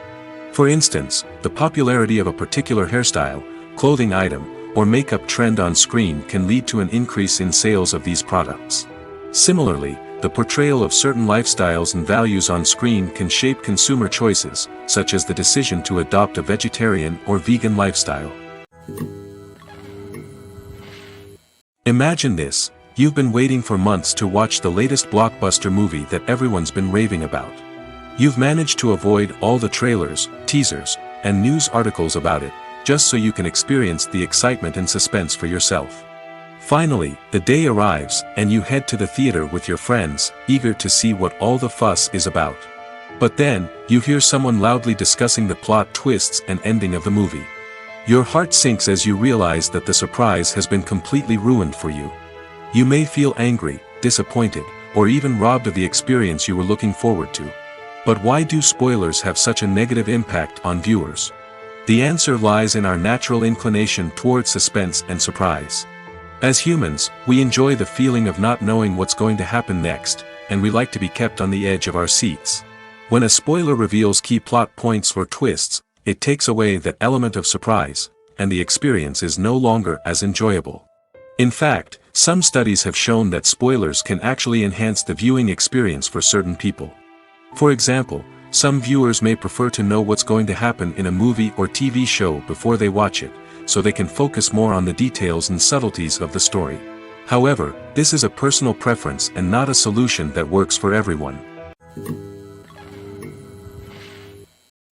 For instance, the popularity of a particular hairstyle, clothing item, or makeup trend on screen can lead to an increase in sales of these products. Similarly, the portrayal of certain lifestyles and values on screen can shape consumer choices, such as the decision to adopt a vegetarian or vegan lifestyle. Imagine this. You've been waiting for months to watch the latest blockbuster movie that everyone's been raving about. You've managed to avoid all the trailers, teasers, and news articles about it, just so you can experience the excitement and suspense for yourself. Finally, the day arrives, and you head to the theater with your friends, eager to see what all the fuss is about. But then, you hear someone loudly discussing the plot twists and ending of the movie. Your heart sinks as you realize that the surprise has been completely ruined for you. You may feel angry, disappointed, or even robbed of the experience you were looking forward to. But why do spoilers have such a negative impact on viewers? The answer lies in our natural inclination towards suspense and surprise. As humans, we enjoy the feeling of not knowing what's going to happen next, and we like to be kept on the edge of our seats. When a spoiler reveals key plot points or twists, it takes away that element of surprise, and the experience is no longer as enjoyable. In fact, some studies have shown that spoilers can actually enhance the viewing experience for certain people. For example, some viewers may prefer to know what's going to happen in a movie or TV show before they watch it, so they can focus more on the details and subtleties of the story. However, this is a personal preference and not a solution that works for everyone.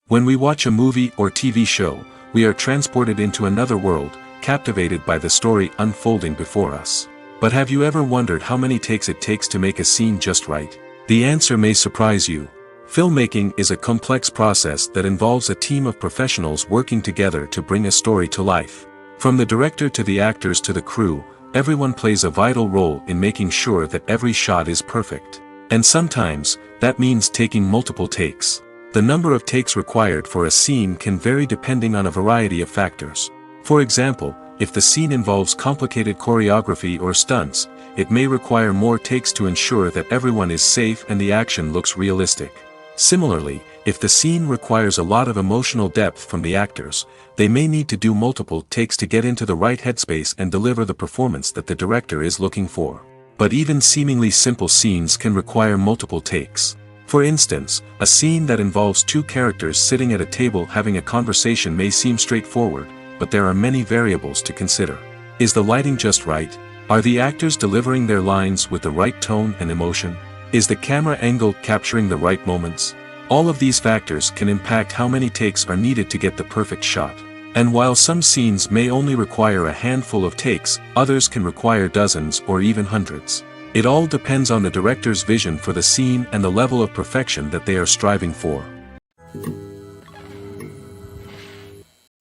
When we watch a movie or TV show, we are transported into another world, captivated by the story unfolding before us. But have you ever wondered how many takes it takes to make a scene just right? The answer may surprise you. Filmmaking is a complex process that involves a team of professionals working together to bring a story to life. From the director to the actors to the crew, everyone plays a vital role in making sure that every shot is perfect. And sometimes, that means taking multiple takes. The number of takes required for a scene can vary depending on a variety of factors. For example, if the scene involves complicated choreography or stunts, it may require more takes to ensure that everyone is safe and the action looks realistic. Similarly, if the scene requires a lot of emotional depth from the actors, they may need to do multiple takes to get into the right headspace and deliver the performance that the director is looking for. But even seemingly simple scenes can require multiple takes. For instance, a scene that involves two characters sitting at a table having a conversation may seem straightforward, but there are many variables to consider. Is the lighting just right? Are the actors delivering their lines with the right tone and emotion? Is the camera angle capturing the right moments? All of these factors can impact how many takes are needed to get the perfect shot. And while some scenes may only require a handful of takes, others can require dozens or even hundreds. It all depends on the director's vision for the scene and the level of perfection that they are striving for.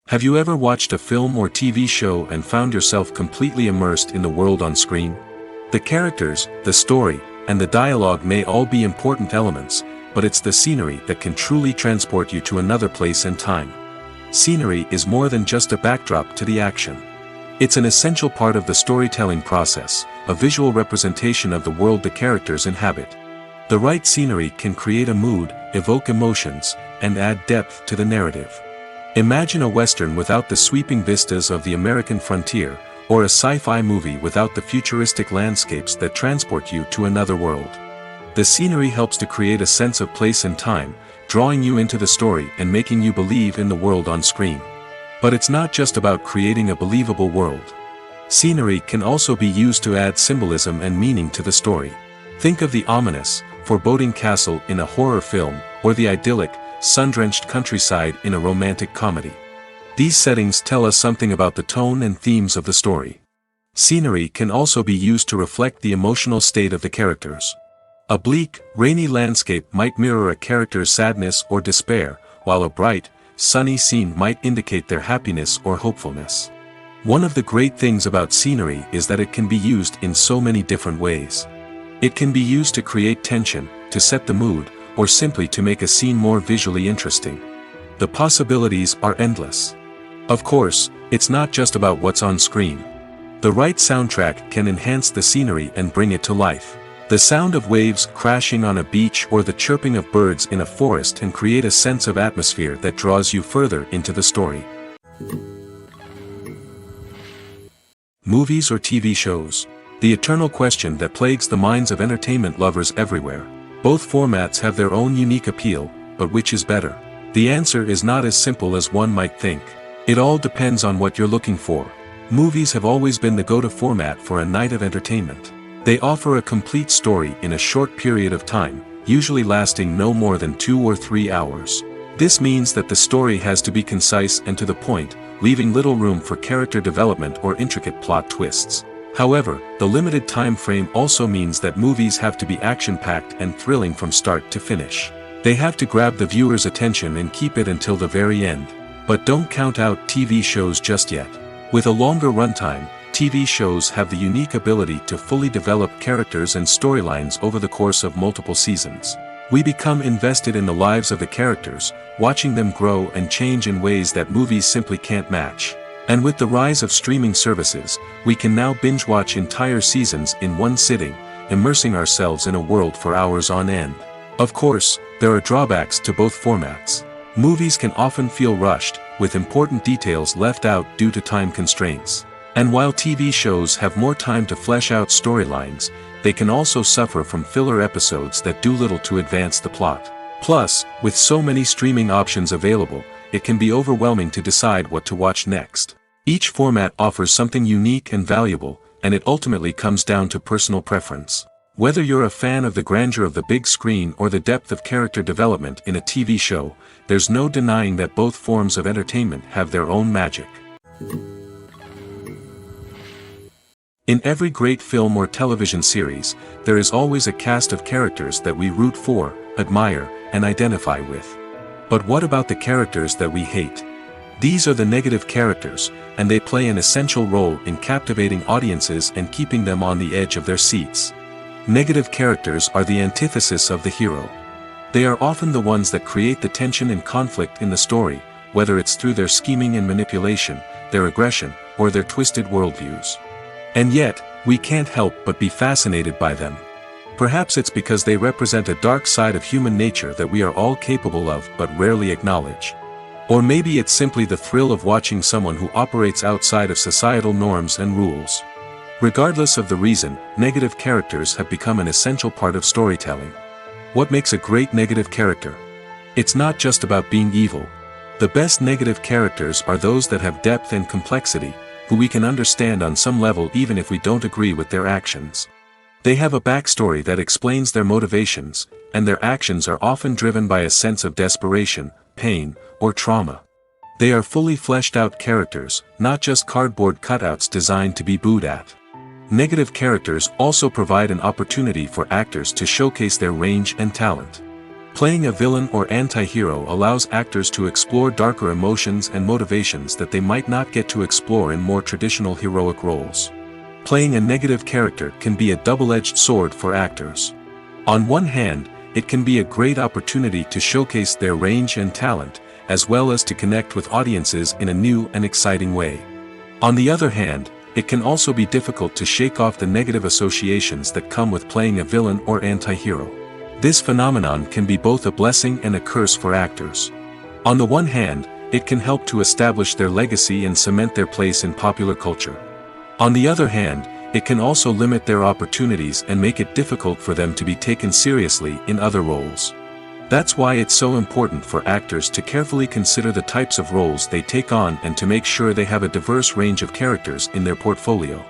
Have you ever watched a film or TV show and found yourself completely immersed in the world on screen? The characters, the story, and the dialogue may all be important elements, but it's the scenery that can truly transport you to another place and time. Scenery is more than just a backdrop to the action. It's an essential part of the storytelling process, a visual representation of the world the characters inhabit. The right scenery can create a mood, evoke emotions, and add depth to the narrative. Imagine a Western without the sweeping vistas of the American frontier, or a sci-fi movie without the futuristic landscapes that transport you to another world. The scenery helps to create a sense of place and time, drawing you into the story and making you believe in the world on screen. But it's not just about creating a believable world. Scenery can also be used to add symbolism and meaning to the story. Think of the ominous, foreboding castle in a horror film, or the idyllic, sun-drenched countryside in a romantic comedy. These settings tell us something about the tone and themes of the story. Scenery can also be used to reflect the emotional state of the characters. A bleak, rainy landscape might mirror a character's sadness or despair, while a bright, sunny scene might indicate their happiness or hopefulness. One of the great things about scenery is that it can be used in so many different ways. It can be used to create tension, to set the mood, or simply to make a scene more visually interesting. The possibilities are endless. Of course, it's not just about what's on screen. The right soundtrack can enhance the scenery and bring it to life. The sound of waves crashing on a beach or the chirping of birds in a forest can create a sense of atmosphere that draws you further into the story. Movies or TV shows? The eternal question that plagues the minds of entertainment lovers everywhere. Both formats have their own unique appeal, but which is better? The answer is not as simple as one might think. It all depends on what you're looking for. Movies have always been the go-to format for a night of entertainment. They offer a complete story in a short period of time, usually lasting no more than 2 or 3 hours. This means that the story has to be concise and to the point, leaving little room for character development or intricate plot twists. However, the limited time frame also means that movies have to be action-packed and thrilling from start to finish. They have to grab the viewer's attention and keep it until the very end. But don't count out TV shows just yet. With a longer runtime, TV shows have the unique ability to fully develop characters and storylines over the course of multiple seasons. We become invested in the lives of the characters, watching them grow and change in ways that movies simply can't match. And with the rise of streaming services, we can now binge-watch entire seasons in one sitting, immersing ourselves in a world for hours on end. Of course, there are drawbacks to both formats. Movies can often feel rushed, with important details left out due to time constraints. And while TV shows have more time to flesh out storylines, they can also suffer from filler episodes that do little to advance the plot. Plus, with so many streaming options available, it can be overwhelming to decide what to watch next. Each format offers something unique and valuable, and it ultimately comes down to personal preference. Whether you're a fan of the grandeur of the big screen or the depth of character development in a TV show, there's no denying that both forms of entertainment have their own magic. In every great film or television series, there is always a cast of characters that we root for, admire, and identify with. But what about the characters that we hate? These are the negative characters, and they play an essential role in captivating audiences and keeping them on the edge of their seats. Negative characters are the antithesis of the hero. They are often the ones that create the tension and conflict in the story, whether it's through their scheming and manipulation, their aggression, or their twisted worldviews. And yet, we can't help but be fascinated by them. Perhaps it's because they represent a dark side of human nature that we are all capable of but rarely acknowledge. Or maybe it's simply the thrill of watching someone who operates outside of societal norms and rules. Regardless of the reason, negative characters have become an essential part of storytelling. What makes a great negative character? It's not just about being evil. The best negative characters are those that have depth and complexity, who we can understand on some level even if we don't agree with their actions. They have a backstory that explains their motivations, and their actions are often driven by a sense of desperation, pain, or trauma. They are fully fleshed out characters, not just cardboard cutouts designed to be booed at. Negative characters also provide an opportunity for actors to showcase their range and talent. Playing a villain or anti-hero allows actors to explore darker emotions and motivations that they might not get to explore in more traditional heroic roles. Playing a negative character can be a double-edged sword for actors. On one hand, it can be a great opportunity to showcase their range and talent, as well as to connect with audiences in a new and exciting way. On the other hand, it can also be difficult to shake off the negative associations that come with playing a villain or anti-hero. This phenomenon can be both a blessing and a curse for actors. On the one hand, it can help to establish their legacy and cement their place in popular culture. On the other hand, it can also limit their opportunities and make it difficult for them to be taken seriously in other roles. That's why it's so important for actors to carefully consider the types of roles they take on and to make sure they have a diverse range of characters in their portfolio.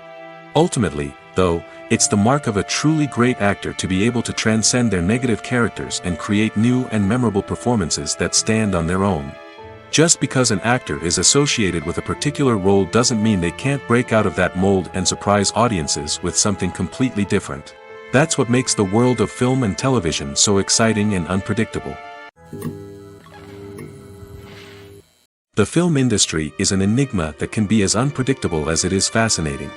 Ultimately, though, it's the mark of a truly great actor to be able to transcend their negative characters and create new and memorable performances that stand on their own. Just because an actor is associated with a particular role doesn't mean they can't break out of that mold and surprise audiences with something completely different. That's what makes the world of film and television so exciting and unpredictable. The film industry is an enigma that can be as unpredictable as it is fascinating.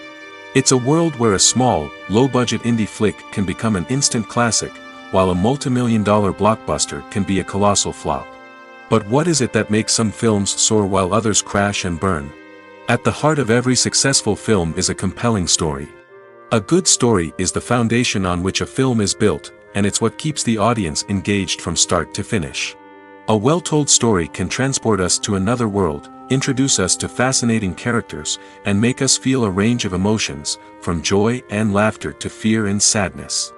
It's a world where a small, low-budget indie flick can become an instant classic, while a multi-million-dollar blockbuster can be a colossal flop. But what is it that makes some films soar while others crash and burn? At the heart of every successful film is a compelling story. A good story is the foundation on which a film is built, and it's what keeps the audience engaged from start to finish. A well-told story can transport us to another world, introduce us to fascinating characters, and make us feel a range of emotions, from joy and laughter to fear and sadness.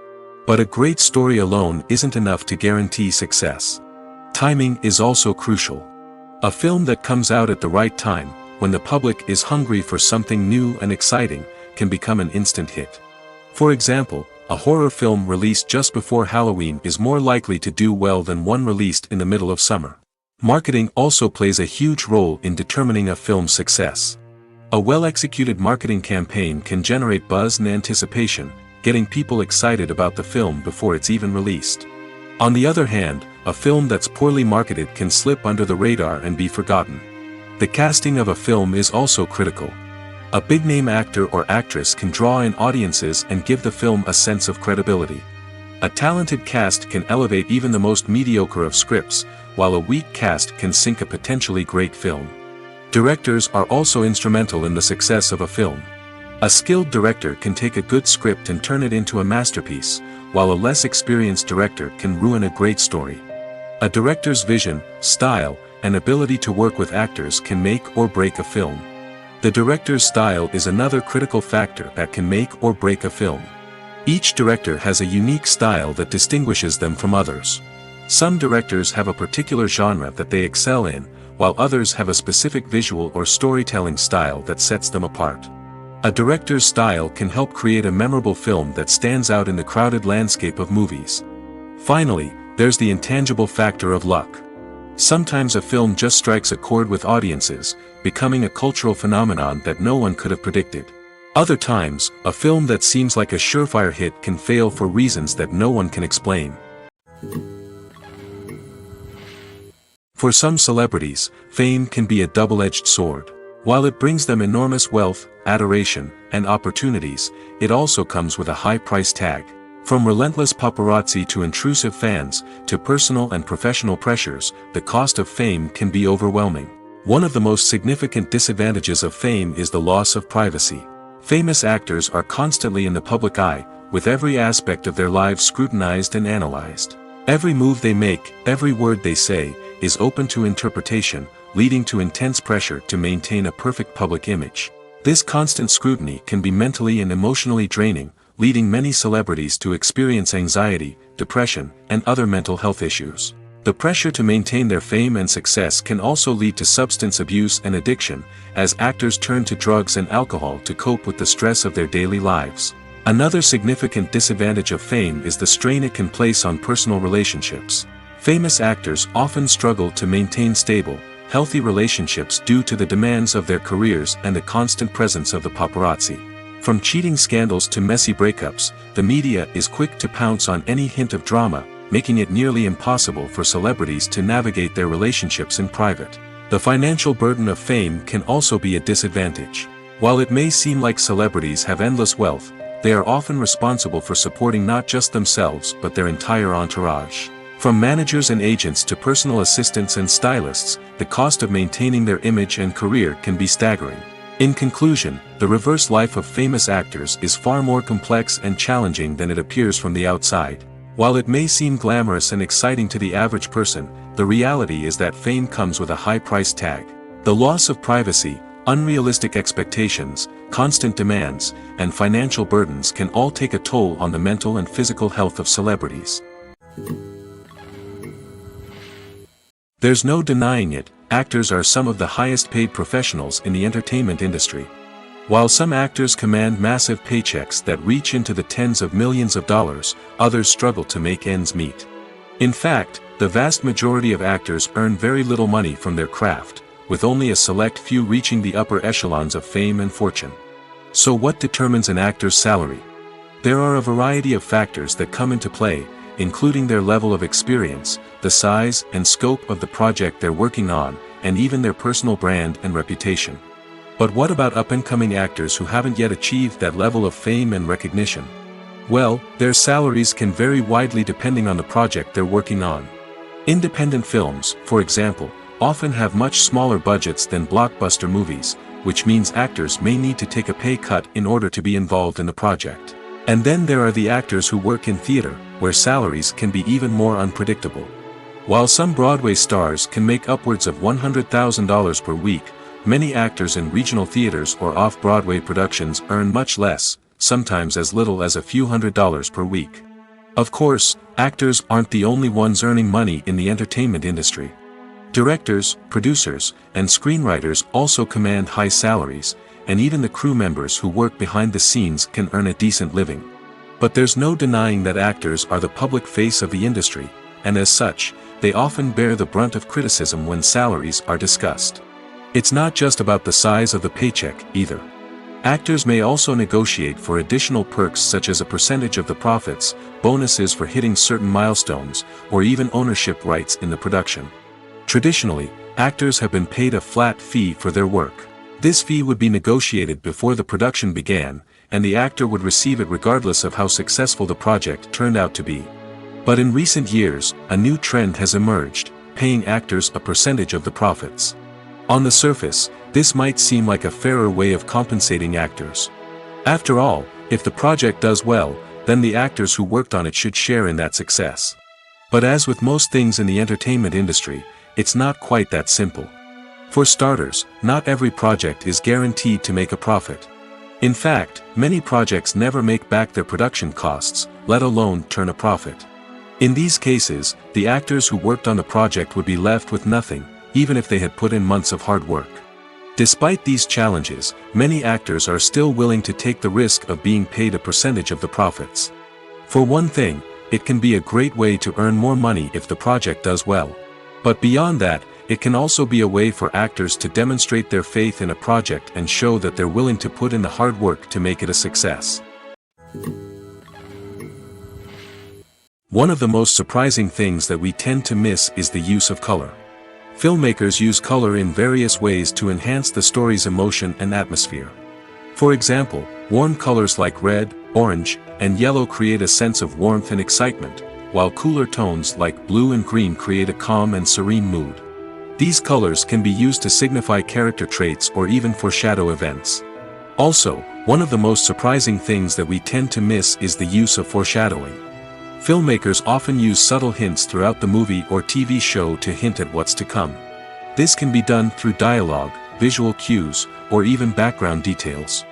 But a great story alone isn't enough to guarantee success. Timing is also crucial. A film that comes out at the right time, when the public is hungry for something new and exciting, can become an instant hit. For example, a horror film released just before Halloween is more likely to do well than one released in the middle of summer. Marketing also plays a huge role in determining a film's success. A well-executed marketing campaign can generate buzz and anticipation, getting people excited about the film before it's even released. On the other hand, a film that's poorly marketed can slip under the radar and be forgotten. The casting of a film is also critical. A big-name actor or actress can draw in audiences and give the film a sense of credibility. A talented cast can elevate even the most mediocre of scripts, while a weak cast can sink a potentially great film. Directors are also instrumental in the success of a film. A skilled director can take a good script and turn it into a masterpiece, while a less experienced director can ruin a great story. A director's vision, style, and ability to work with actors can make or break a film. The director's style is another critical factor that can make or break a film. Each director has a unique style that distinguishes them from others. Some directors have a particular genre that they excel in, while others have a specific visual or storytelling style that sets them apart. A director's style can help create a memorable film that stands out in the crowded landscape of movies. Finally, there's the intangible factor of luck. Sometimes a film just strikes a chord with audiences, becoming a cultural phenomenon that no one could have predicted. Other times, a film that seems like a surefire hit can fail for reasons that no one can explain. For some celebrities, fame can be a double-edged sword. While it brings them enormous wealth, adoration, and opportunities, it also comes with a high price tag. From relentless paparazzi to intrusive fans, to personal and professional pressures, the cost of fame can be overwhelming. One of the most significant disadvantages of fame is the loss of privacy. Famous actors are constantly in the public eye, with every aspect of their lives scrutinized and analyzed. Every move they make, every word they say, is open to interpretation, leading to intense pressure to maintain a perfect public image. This constant scrutiny can be mentally and emotionally draining, leading many celebrities to experience anxiety, depression, and other mental health issues. The pressure to maintain their fame and success can also lead to substance abuse and addiction, as actors turn to drugs and alcohol to cope with the stress of their daily lives. Another significant disadvantage of fame is the strain it can place on personal relationships. Famous actors often struggle to maintain stable, healthy relationships due to the demands of their careers and the constant presence of the paparazzi. From cheating scandals to messy breakups, the media is quick to pounce on any hint of drama, making it nearly impossible for celebrities to navigate their relationships in private. The financial burden of fame can also be a disadvantage. While it may seem like celebrities have endless wealth, they are often responsible for supporting not just themselves but their entire entourage. From managers and agents to personal assistants and stylists, the cost of maintaining their image and career can be staggering. In conclusion, the reverse life of famous actors is far more complex and challenging than it appears from the outside. While it may seem glamorous and exciting to the average person, the reality is that fame comes with a high price tag. The loss of privacy, unrealistic expectations, constant demands, and financial burdens can all take a toll on the mental and physical health of celebrities. There's no denying it, actors are some of the highest paid professionals in the entertainment industry. While some actors command massive paychecks that reach into the tens of millions of dollars, others struggle to make ends meet. In fact, the vast majority of actors earn very little money from their craft, with only a select few reaching the upper echelons of fame and fortune. So what determines an actor's salary? There are a variety of factors that come into play, including their level of experience, the size and scope of the project they're working on, and even their personal brand and reputation. But what about up-and-coming actors who haven't yet achieved that level of fame and recognition? Well, their salaries can vary widely depending on the project they're working on. Independent films, for example, often have much smaller budgets than blockbuster movies, which means actors may need to take a pay cut in order to be involved in the project. And then there are the actors who work in theater, where salaries can be even more unpredictable. While some Broadway stars can make upwards of $100,000 per week, many actors in regional theaters or off-Broadway productions earn much less, sometimes as little as a few $100s per week. Of course, actors aren't the only ones earning money in the entertainment industry. Directors, producers, and screenwriters also command high salaries, and even the crew members who work behind the scenes can earn a decent living. But there's no denying that actors are the public face of the industry, and as such, they often bear the brunt of criticism when salaries are discussed. It's not just about the size of the paycheck, either. Actors may also negotiate for additional perks such as a percentage of the profits, bonuses for hitting certain milestones, or even ownership rights in the production. Traditionally, actors have been paid a flat fee for their work. This fee would be negotiated before the production began, and the actor would receive it regardless of how successful the project turned out to be. But in recent years, a new trend has emerged, paying actors a percentage of the profits. On the surface, this might seem like a fairer way of compensating actors. After all, if the project does well, then the actors who worked on it should share in that success. But as with most things in the entertainment industry, it's not quite that simple. For starters, not every project is guaranteed to make a profit. In fact, many projects never make back their production costs, let alone turn a profit. In these cases, the actors who worked on the project would be left with nothing, even if they had put in months of hard work. Despite these challenges, many actors are still willing to take the risk of being paid a percentage of the profits. For one thing, it can be a great way to earn more money if the project does well. But beyond that, it can also be a way for actors to demonstrate their faith in a project and show that they're willing to put in the hard work to make it a success. One of the most surprising things that we tend to miss is the use of color. Filmmakers use color in various ways to enhance the story's emotion and atmosphere. For example, warm colors like red, orange, and yellow create a sense of warmth and excitement, while cooler tones like blue and green create a calm and serene mood. These colors can be used to signify character traits or even foreshadow events. Also, one of the most surprising things that we tend to miss is the use of foreshadowing. Filmmakers often use subtle hints throughout the movie or TV show to hint at what's to come. This can be done through dialogue, visual cues, or even background details.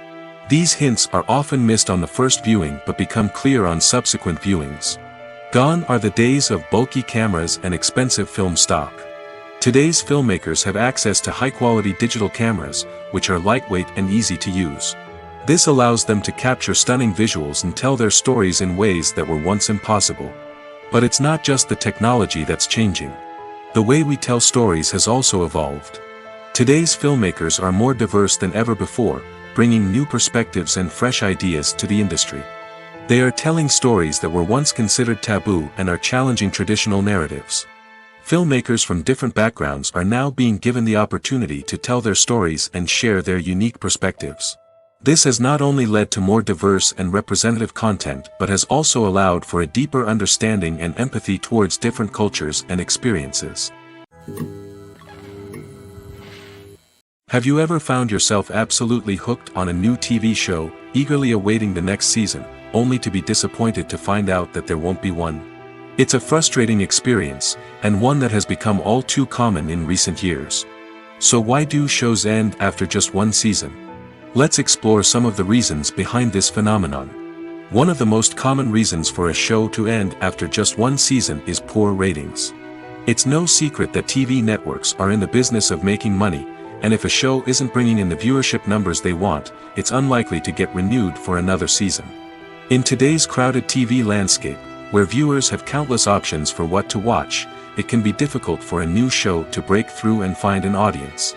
These hints are often missed on the first viewing but become clear on subsequent viewings. Gone are the days of bulky cameras and expensive film stock. Today's filmmakers have access to high-quality digital cameras, which are lightweight and easy to use. This allows them to capture stunning visuals and tell their stories in ways that were once impossible. But it's not just the technology that's changing. The way we tell stories has also evolved. Today's filmmakers are more diverse than ever before, bringing new perspectives and fresh ideas to the industry. They are telling stories that were once considered taboo and are challenging traditional narratives. Filmmakers from different backgrounds are now being given the opportunity to tell their stories and share their unique perspectives. This has not only led to more diverse and representative content but has also allowed for a deeper understanding and empathy towards different cultures and experiences. Have you ever found yourself absolutely hooked on a new TV show, eagerly awaiting the next season, only to be disappointed to find out that there won't be one? It's a frustrating experience, and one that has become all too common in recent years. So why do shows end after just one season? Let's explore some of the reasons behind this phenomenon. One of the most common reasons for a show to end after just one season is poor ratings. It's no secret that TV networks are in the business of making money, and if a show isn't bringing in the viewership numbers they want, it's unlikely to get renewed for another season. In today's crowded TV landscape, where viewers have countless options for what to watch, it can be difficult for a new show to break through and find an audience.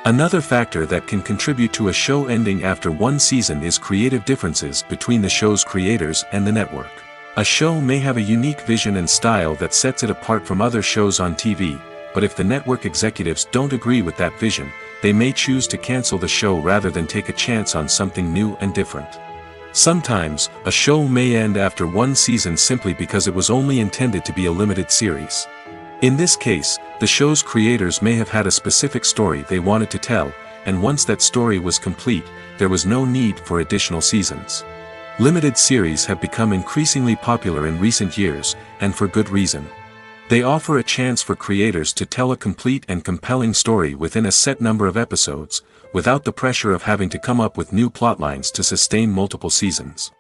Another factor that can contribute to a show ending after one season is creative differences between the show's creators and the network. A show may have a unique vision and style that sets it apart from other shows on TV, but if the network executives don't agree with that vision, they may choose to cancel the show rather than take a chance on something new and different. Sometimes, a show may end after one season simply because it was only intended to be a limited series. In this case, the show's creators may have had a specific story they wanted to tell, and once that story was complete, there was no need for additional seasons. Limited series have become increasingly popular in recent years, and for good reason. They offer a chance for creators to tell a complete and compelling story within a set number of episodes, without the pressure of having to come up with new plotlines to sustain multiple seasons.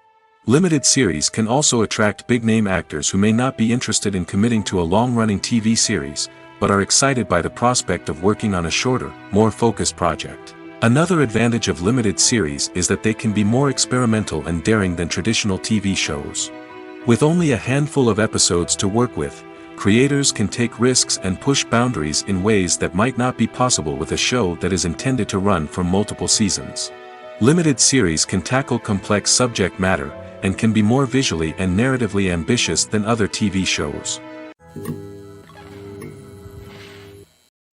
Limited series can also attract big-name actors who may not be interested in committing to a long-running TV series, but are excited by the prospect of working on a shorter, more focused project. Another advantage of limited series is that they can be more experimental and daring than traditional TV shows. With only a handful of episodes to work with, creators can take risks and push boundaries in ways that might not be possible with a show that is intended to run for multiple seasons. Limited series can tackle complex subject matter, and can be more visually and narratively ambitious than other TV shows.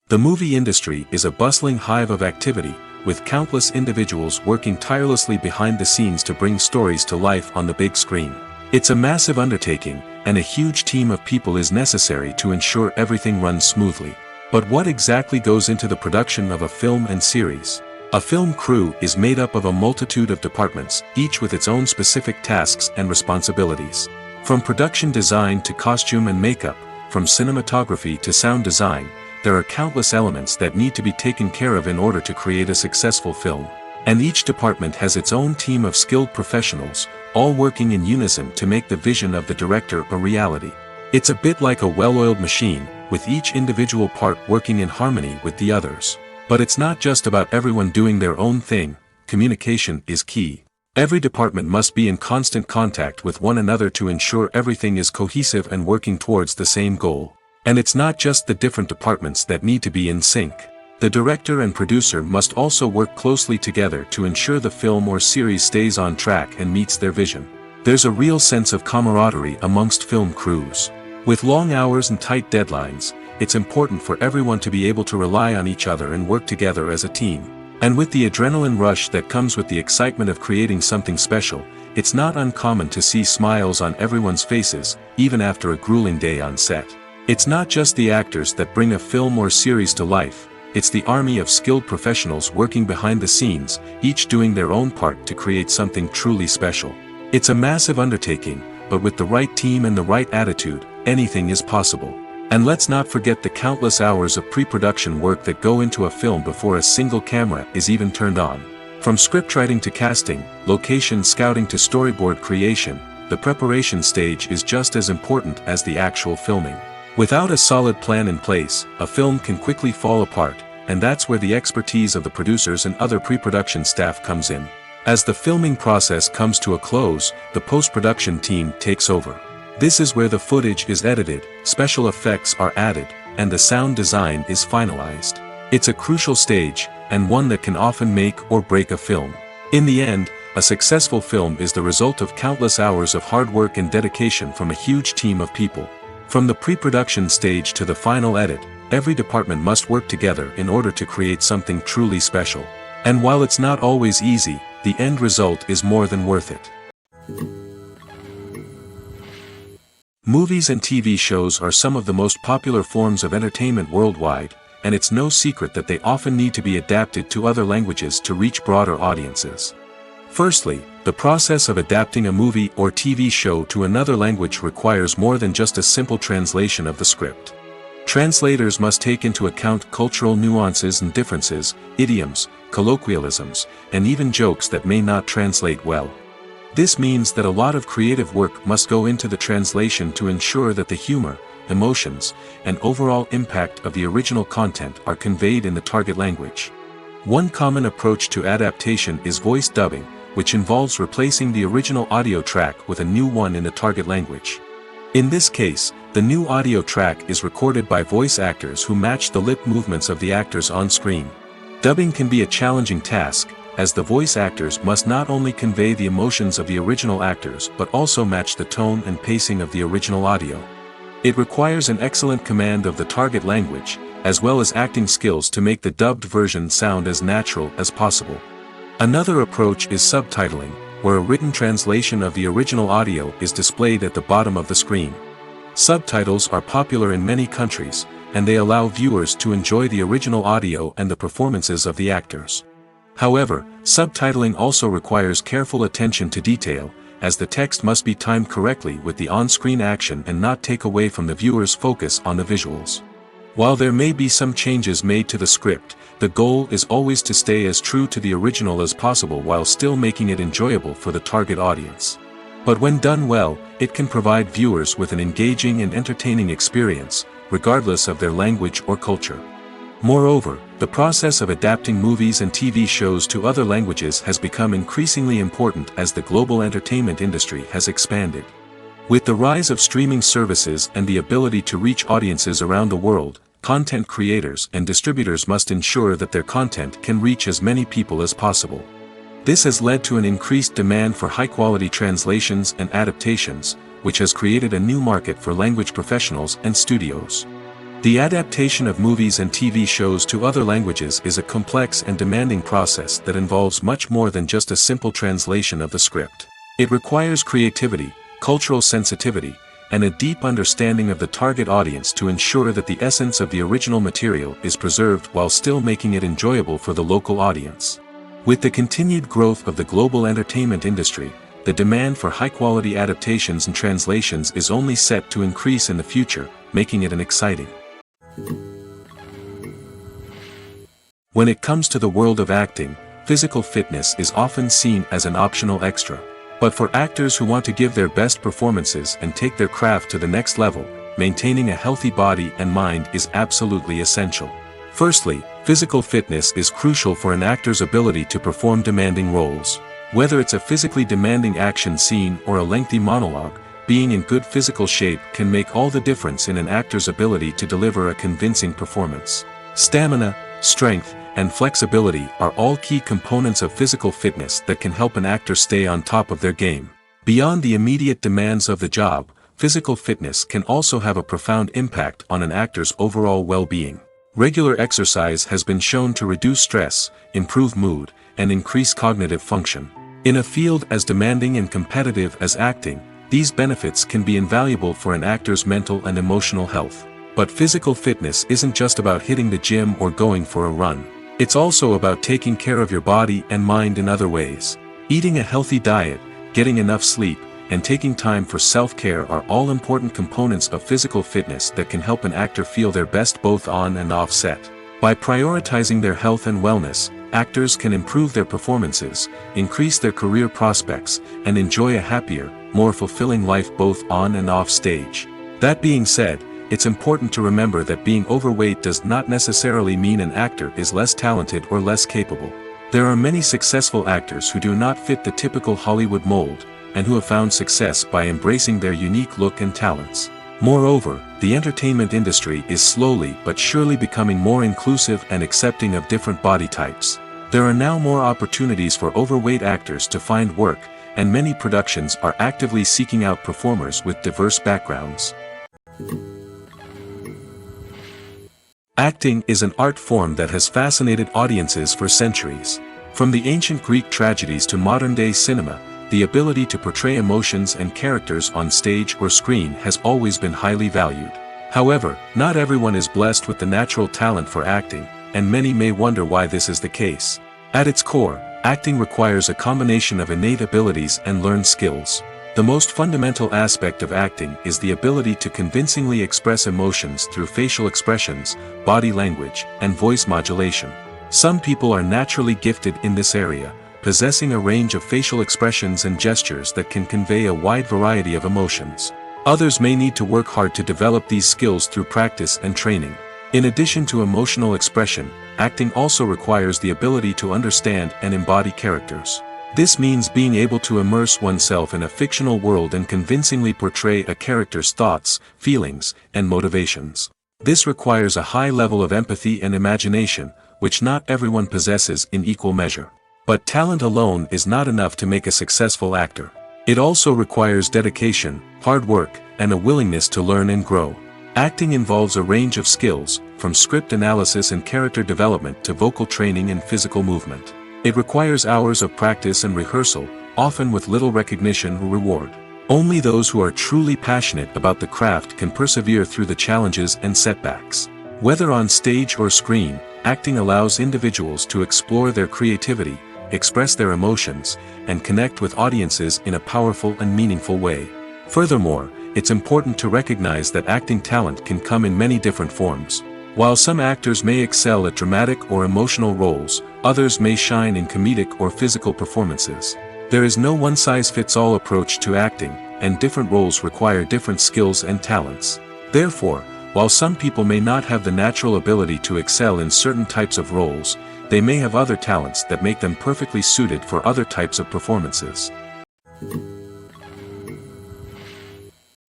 The movie industry is a bustling hive of activity, with countless individuals working tirelessly behind the scenes to bring stories to life on the big screen. It's a massive undertaking, and a huge team of people is necessary to ensure everything runs smoothly. But what exactly goes into the production of a film and series? A film crew is made up of a multitude of departments, each with its own specific tasks and responsibilities. From production design to costume and makeup, from cinematography to sound design, there are countless elements that need to be taken care of in order to create a successful film. And each department has its own team of skilled professionals, all working in unison to make the vision of the director a reality. It's a bit like a well-oiled machine, with each individual part working in harmony with the others. But it's not just about everyone doing their own thing. Communication is key. Every department must be in constant contact with one another to ensure everything is cohesive and working towards the same goal. And it's not just the different departments that need to be in sync. The director and producer must also work closely together to ensure the film or series stays on track and meets their vision. There's a real sense of camaraderie amongst film crews. With long hours and tight deadlines, it's important for everyone to be able to rely on each other and work together as a team. And with the adrenaline rush that comes with the excitement of creating something special, it's not uncommon to see smiles on everyone's faces, even after a grueling day on set. It's not just the actors that bring a film or series to life. It's the army of skilled professionals working behind the scenes, each doing their own part to create something truly special. It's a massive undertaking, but with the right team and the right attitude, anything is possible. And let's not forget the countless hours of pre-production work that go into a film before a single camera is even turned on. From scriptwriting to casting, location scouting to storyboard creation, the preparation stage is just as important as the actual filming. Without a solid plan in place, a film can quickly fall apart, and that's where the expertise of the producers and other pre-production staff comes in. As the filming process comes to a close, the post-production team takes over. This is where the footage is edited, special effects are added, and the sound design is finalized. It's a crucial stage, and one that can often make or break a film. In the end, A successful film is the result of countless hours of hard work and dedication from a huge team of people. From the pre-production stage to the final edit, every department must work together in order to create something truly special. And while it's not always easy, the end result is more than worth it. Movies and TV shows are some of the most popular forms of entertainment worldwide, and it's no secret that they often need to be adapted to other languages to reach broader audiences. Firstly, the process of adapting a movie or TV show to another language requires more than just a simple translation of the script. Translators must take into account cultural nuances and differences, idioms, colloquialisms, and even jokes that may not translate well. This means that a lot of creative work must go into the translation to ensure that the humor, emotions, and overall impact of the original content are conveyed in the target language. One common approach to adaptation is voice dubbing, which involves replacing the original audio track with a new one in the target language. In this case, the new audio track is recorded by voice actors who match the lip movements of the actors on screen. Dubbing can be a challenging task, as the voice actors must not only convey the emotions of the original actors but also match the tone and pacing of the original audio. It requires an excellent command of the target language, as well as acting skills to make the dubbed version sound as natural as possible. Another approach is subtitling, where a written translation of the original audio is displayed at the bottom of the screen. Subtitles are popular in many countries, and they allow viewers to enjoy the original audio and the performances of the actors. However, subtitling also requires careful attention to detail, as the text must be timed correctly with the on-screen action and not take away from the viewer's focus on the visuals. While there may be some changes made to the script, the goal is always to stay as true to the original as possible while still making it enjoyable for the target audience. But when done well, it can provide viewers with an engaging and entertaining experience, regardless of their language or culture. Moreover, the process of adapting movies and TV shows to other languages has become increasingly important as the global entertainment industry has expanded. With the rise of streaming services and the ability to reach audiences around the world, content creators and distributors must ensure that their content can reach as many people as possible. This has led to an increased demand for high-quality translations and adaptations, which has created a new market for language professionals and studios. The adaptation of movies and TV shows to other languages is a complex and demanding process that involves much more than just a simple translation of the script. It requires creativity, cultural sensitivity, and a deep understanding of the target audience to ensure that the essence of the original material is preserved while still making it enjoyable for the local audience. With the continued growth of the global entertainment industry, the demand for high-quality adaptations and translations is only set to increase in the future, making it an exciting. When it comes to the world of acting, physical fitness is often seen as an optional extra. But for actors who want to give their best performances and take their craft to the next level, maintaining a healthy body and mind is absolutely essential. Firstly, physical fitness is crucial for an actor's ability to perform demanding roles. Whether it's a physically demanding action scene or a lengthy monologue, being in good physical shape can make all the difference in an actor's ability to deliver a convincing performance. Stamina, strength, and flexibility are all key components of physical fitness that can help an actor stay on top of their game. Beyond the immediate demands of the job, physical fitness can also have a profound impact on an actor's overall well-being. Regular exercise has been shown to reduce stress, improve mood, and increase cognitive function. In a field as demanding and competitive as acting, these benefits can be invaluable for an actor's mental and emotional health. But physical fitness isn't just about hitting the gym or going for a run. It's also about taking care of your body and mind in other ways. Eating a healthy diet, getting enough sleep, and taking time for self-care are all important components of physical fitness that can help an actor feel their best both on and off set. By prioritizing their health and wellness, actors can improve their performances, increase their career prospects, and enjoy a happier, more fulfilling life both on and off stage. That being said, it's important to remember that being overweight does not necessarily mean an actor is less talented or less capable. There are many successful actors who do not fit the typical Hollywood mold, and who have found success by embracing their unique look and talents. Moreover, the entertainment industry is slowly but surely becoming more inclusive and accepting of different body types. There are now more opportunities for overweight actors to find work, and many productions are actively seeking out performers with diverse backgrounds. Acting is an art form that has fascinated audiences for centuries. From the ancient Greek tragedies to modern-day cinema, the ability to portray emotions and characters on stage or screen has always been highly valued. However, not everyone is blessed with the natural talent for acting, and many may wonder why this is the case. At its core, acting requires a combination of innate abilities and learned skills. The most fundamental aspect of acting is the ability to convincingly express emotions through facial expressions, body language, and voice modulation. Some people are naturally gifted in this area, possessing a range of facial expressions and gestures that can convey a wide variety of emotions. Others may need to work hard to develop these skills through practice and training. In addition to emotional expression, acting also requires the ability to understand and embody characters. This means being able to immerse oneself in a fictional world and convincingly portray a character's thoughts, feelings, and motivations. This requires a high level of empathy and imagination, which not everyone possesses in equal measure. But talent alone is not enough to make a successful actor. It also requires dedication, hard work, and a willingness to learn and grow. Acting involves a range of skills, from script analysis and character development to vocal training and physical movement. It requires hours of practice and rehearsal, often with little recognition or reward. Only those who are truly passionate about the craft can persevere through the challenges and setbacks. Whether on stage or screen, acting allows individuals to explore their creativity, express their emotions, and connect with audiences in a powerful and meaningful way. Furthermore, it's important to recognize that acting talent can come in many different forms. While some actors may excel at dramatic or emotional roles, others may shine in comedic or physical performances. There is no one-size-fits-all approach to acting, and different roles require different skills and talents. Therefore, while some people may not have the natural ability to excel in certain types of roles, they may have other talents that make them perfectly suited for other types of performances.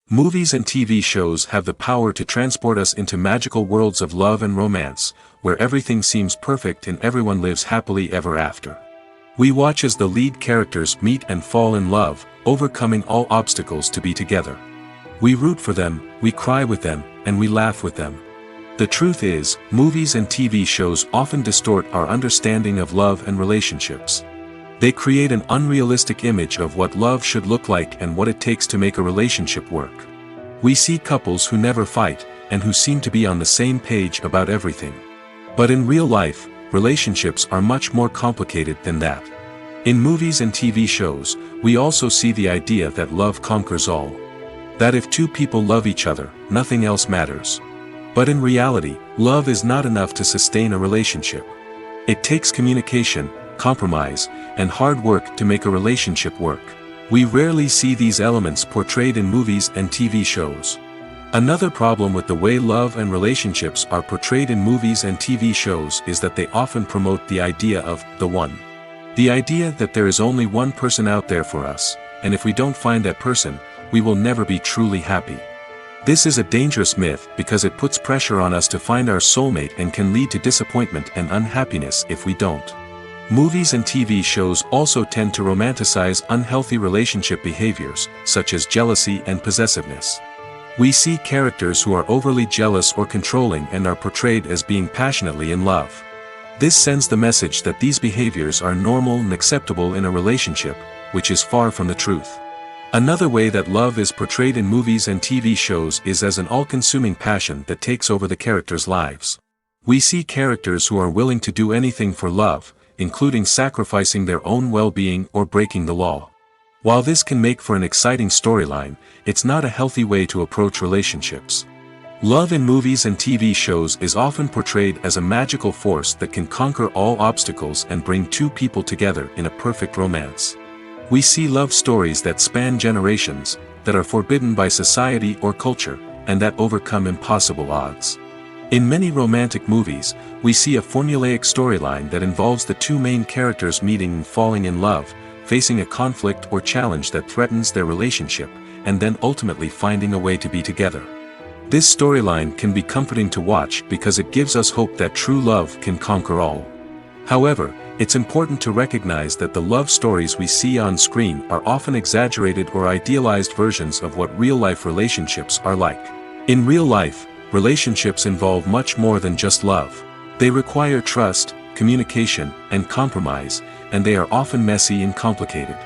Movies and TV shows have the power to transport us into magical worlds of love and romance, where everything seems perfect and everyone lives happily ever after. We watch as the lead characters meet and fall in love, overcoming all obstacles to be together. We root for them, we cry with them, and we laugh with them. The truth is, movies and TV shows often distort our understanding of love and relationships. They create an unrealistic image of what love should look like and what it takes to make a relationship work. We see couples who never fight, and who seem to be on the same page about everything. But in real life, relationships are much more complicated than that. In movies and TV shows, we also see the idea that love conquers all. That if two people love each other, nothing else matters. But in reality, love is not enough to sustain a relationship. It takes communication, compromise, and hard work to make a relationship work. We rarely see these elements portrayed in movies and TV shows. Another problem with the way love and relationships are portrayed in movies and TV shows is that they often promote the idea of the one. The idea that there is only one person out there for us, and if we don't find that person, we will never be truly happy. This is a dangerous myth because it puts pressure on us to find our soulmate and can lead to disappointment and unhappiness if we don't. Movies and TV shows also tend to romanticize unhealthy relationship behaviors, such as jealousy and possessiveness. We see characters who are overly jealous or controlling and are portrayed as being passionately in love. This sends the message that these behaviors are normal and acceptable in a relationship, which is far from the truth. Another way that love is portrayed in movies and TV shows is as an all-consuming passion that takes over the characters' lives. We see characters who are willing to do anything for love, including sacrificing their own well-being or breaking the law. While this can make for an exciting storyline, it's not a healthy way to approach relationships. Love in movies and TV shows is often portrayed as a magical force that can conquer all obstacles and bring two people together in a perfect romance. We see love stories that span generations, that are forbidden by society or culture, and that overcome impossible odds. In many romantic movies, we see a formulaic storyline that involves the two main characters meeting and falling in love, facing a conflict or challenge that threatens their relationship, and then ultimately finding a way to be together. This storyline can be comforting to watch because it gives us hope that true love can conquer all. However, It's important to recognize that the love stories we see on screen are often exaggerated or idealized versions of what real-life relationships are like. In real life, relationships involve much more than just love. They require trust, communication, and compromise, and they are often messy and complicated.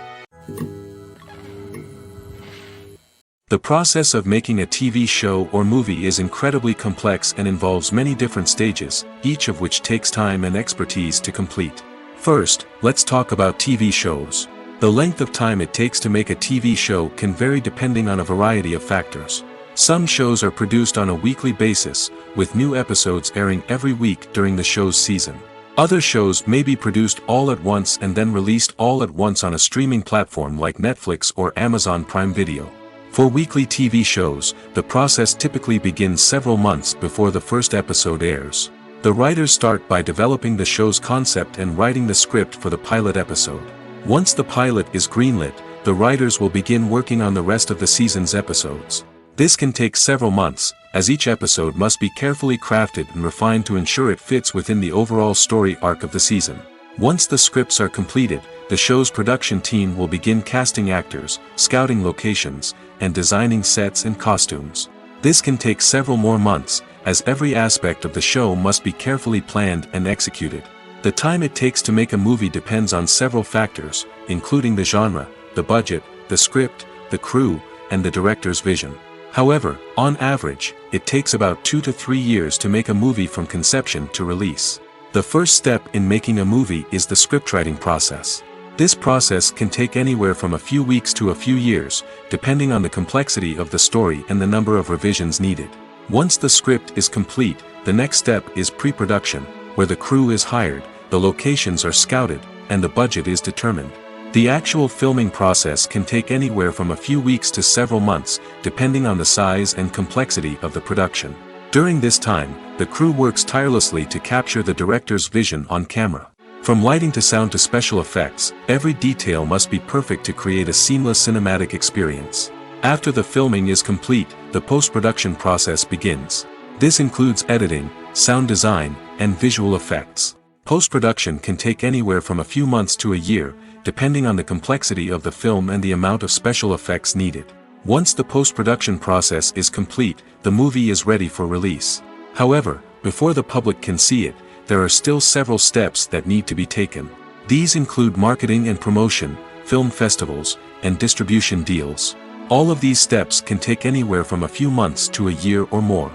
The process of making a TV show or movie is incredibly complex and involves many different stages, each of which takes time and expertise to complete. First, let's talk about TV shows. The length of time it takes to make a TV show can vary depending on a variety of factors. Some shows are produced on a weekly basis, with new episodes airing every week during the show's season. Other shows may be produced all at once and then released all at once on a streaming platform like Netflix or Amazon Prime Video. For weekly TV shows, the process typically begins several months before the first episode airs. The writers start by developing the show's concept and writing the script for the pilot episode. Once the pilot is greenlit, the writers will begin working on the rest of the season's episodes. This can take several months, as each episode must be carefully crafted and refined to ensure it fits within the overall story arc of the season. Once the scripts are completed, the show's production team will begin casting actors, scouting locations, and designing sets and costumes. This can take several more months, as every aspect of the show must be carefully planned and executed. The time it takes to make a movie depends on several factors, including the genre, the budget, the script, the crew, and the director's vision. However, on average, it takes about 2 to 3 years to make a movie from conception to release. The first step in making a movie is the scriptwriting process. This process can take anywhere from a few weeks to a few years, depending on the complexity of the story and the number of revisions needed. Once the script is complete, the next step is pre-production, where the crew is hired, the locations are scouted, and the budget is determined. The actual filming process can take anywhere from a few weeks to several months, depending on the size and complexity of the production. During this time, the crew works tirelessly to capture the director's vision on camera. From lighting to sound to special effects, every detail must be perfect to create a seamless cinematic experience. After the filming is complete, the post-production process begins. This includes editing, sound design, and visual effects. Post-production can take anywhere from a few months to a year, depending on the complexity of the film and the amount of special effects needed. Once the post-production process is complete, the movie is ready for release. However, before the public can see it, there are still several steps that need to be taken. These include marketing and promotion, film festivals, and distribution deals. All of these steps can take anywhere from a few months to a year or more.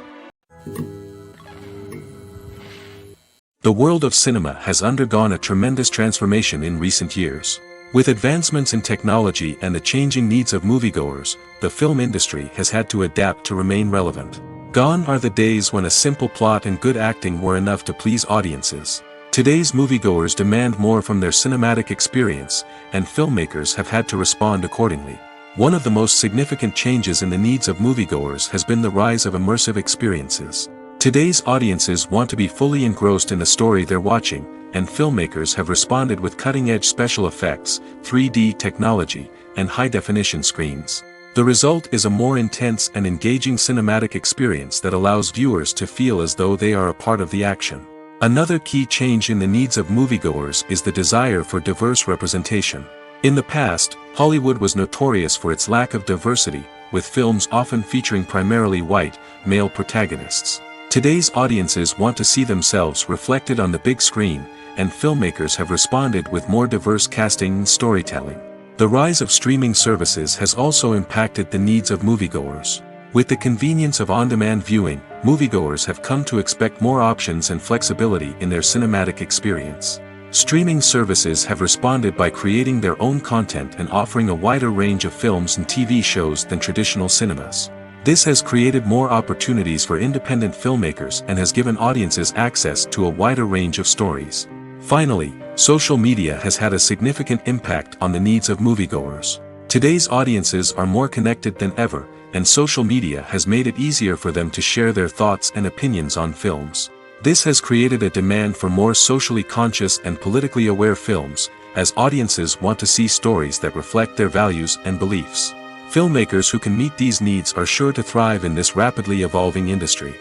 The world of cinema has undergone a tremendous transformation in recent years. With advancements in technology and the changing needs of moviegoers, the film industry has had to adapt to remain relevant. Gone are the days when a simple plot and good acting were enough to please audiences. Today's moviegoers demand more from their cinematic experience, and filmmakers have had to respond accordingly. One of the most significant changes in the needs of moviegoers has been the rise of immersive experiences. Today's audiences want to be fully engrossed in the story they're watching, and filmmakers have responded with cutting-edge special effects, 3D technology, and high-definition screens. The result is a more intense and engaging cinematic experience that allows viewers to feel as though they are a part of the action. Another key change in the needs of moviegoers is the desire for diverse representation. In the past, Hollywood was notorious for its lack of diversity, with films often featuring primarily white, male protagonists. Today's audiences want to see themselves reflected on the big screen, and filmmakers have responded with more diverse casting and storytelling. The rise of streaming services has also impacted the needs of moviegoers. With the convenience of on-demand viewing, moviegoers have come to expect more options and flexibility in their cinematic experience. Streaming services have responded by creating their own content and offering a wider range of films and TV shows than traditional cinemas. This has created more opportunities for independent filmmakers and has given audiences access to a wider range of stories. Finally, social media has had a significant impact on the needs of moviegoers. Today's audiences are more connected than ever, and social media has made it easier for them to share their thoughts and opinions on films. This has created a demand for more socially conscious and politically aware films, as audiences want to see stories that reflect their values and beliefs. Filmmakers who can meet these needs are sure to thrive in this rapidly evolving industry.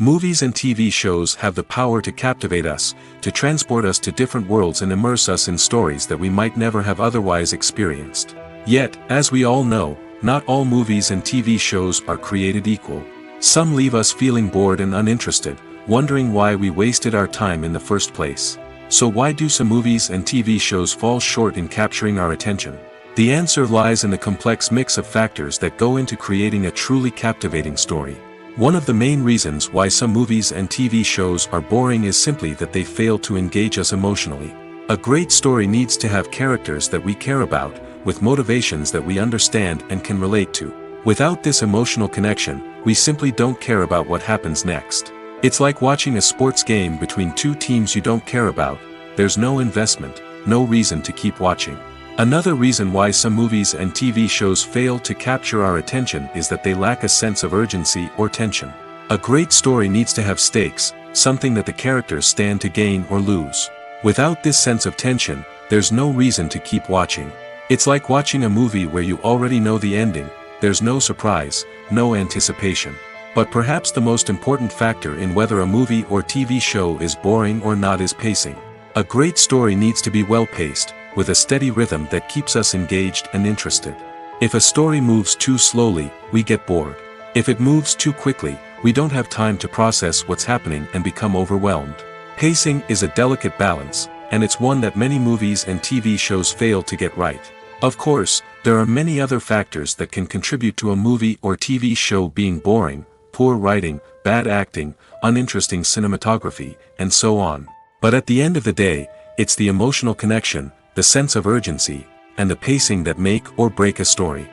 Movies and TV shows have the power to captivate us, to transport us to different worlds and immerse us in stories that we might never have otherwise experienced. Yet, as we all know, not all movies and TV shows are created equal. Some leave us feeling bored and uninterested, wondering why we wasted our time in the first place. So why do some movies and TV shows fall short in capturing our attention? The answer lies in the complex mix of factors that go into creating a truly captivating story. One of the main reasons why some movies and TV shows are boring is simply that they fail to engage us emotionally. A great story needs to have characters that we care about, with motivations that we understand and can relate to. Without this emotional connection, we simply don't care about what happens next. It's like watching a sports game between two teams you don't care about. There's no investment, no reason to keep watching. Another reason why some movies and TV shows fail to capture our attention is that they lack a sense of urgency or tension. A great story needs to have stakes, something that the characters stand to gain or lose. Without this sense of tension, there's no reason to keep watching. It's like watching a movie where you already know the ending. There's no surprise, no anticipation. But perhaps the most important factor in whether a movie or TV show is boring or not is pacing. A great story needs to be well-paced, with a steady rhythm that keeps us engaged and interested. If a story moves too slowly, we get bored. If it moves too quickly, we don't have time to process what's happening and become overwhelmed. Pacing is a delicate balance, and it's one that many movies and TV shows fail to get right. Of course, there are many other factors that can contribute to a movie or TV show being boring: poor writing, bad acting, uninteresting cinematography, and so on. But at the end of the day, it's the emotional connection, the sense of urgency, and the pacing that make or break a story.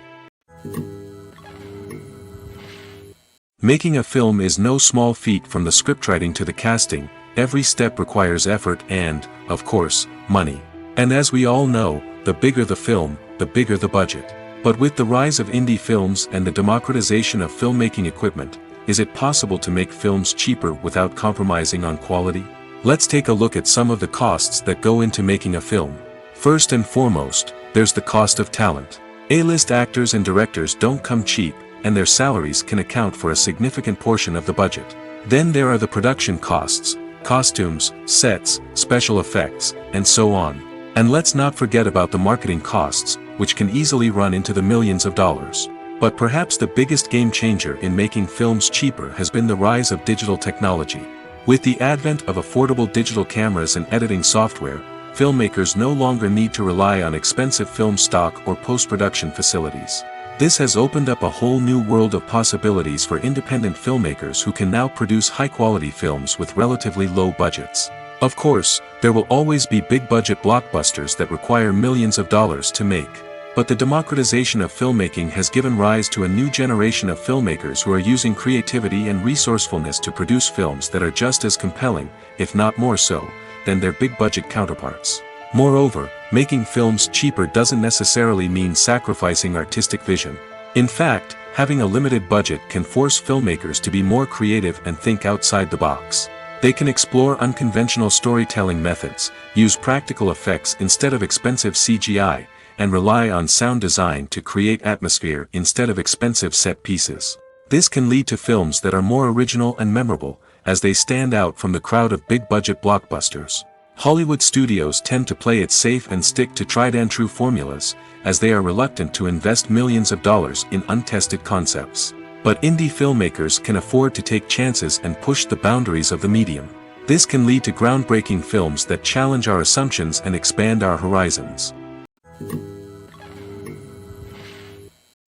Making a film is no small feat. From the scriptwriting to the casting, every step requires effort and, of course, money. And as we all know, the bigger the film, the bigger the budget. But with the rise of indie films and the democratization of filmmaking equipment, is it possible to make films cheaper without compromising on quality? Let's take a look at some of the costs that go into making a film. First and foremost, there's the cost of talent. A-list actors and directors don't come cheap, and their salaries can account for a significant portion of the budget. Then there are the production costs: costumes, sets, special effects, and so on. And let's not forget about the marketing costs, which can easily run into the millions of dollars. But perhaps the biggest game changer in making films cheaper has been the rise of digital technology. With the advent of affordable digital cameras and editing software, filmmakers no longer need to rely on expensive film stock or post-production facilities. This has opened up a whole new world of possibilities for independent filmmakers who can now produce high-quality films with relatively low budgets. Of course, there will always be big-budget blockbusters that require millions of dollars to make. But the democratization of filmmaking has given rise to a new generation of filmmakers who are using creativity and resourcefulness to produce films that are just as compelling, if not more so, than their big-budget counterparts. Moreover, making films cheaper doesn't necessarily mean sacrificing artistic vision. In fact, having a limited budget can force filmmakers to be more creative and think outside the box. They can explore unconventional storytelling methods, use practical effects instead of expensive CGI, and rely on sound design to create atmosphere instead of expensive set pieces. This can lead to films that are more original and memorable, as they stand out from the crowd of big-budget blockbusters. Hollywood studios tend to play it safe and stick to tried-and-true formulas, as they are reluctant to invest millions of dollars in untested concepts. But indie filmmakers can afford to take chances and push the boundaries of the medium. This can lead to groundbreaking films that challenge our assumptions and expand our horizons.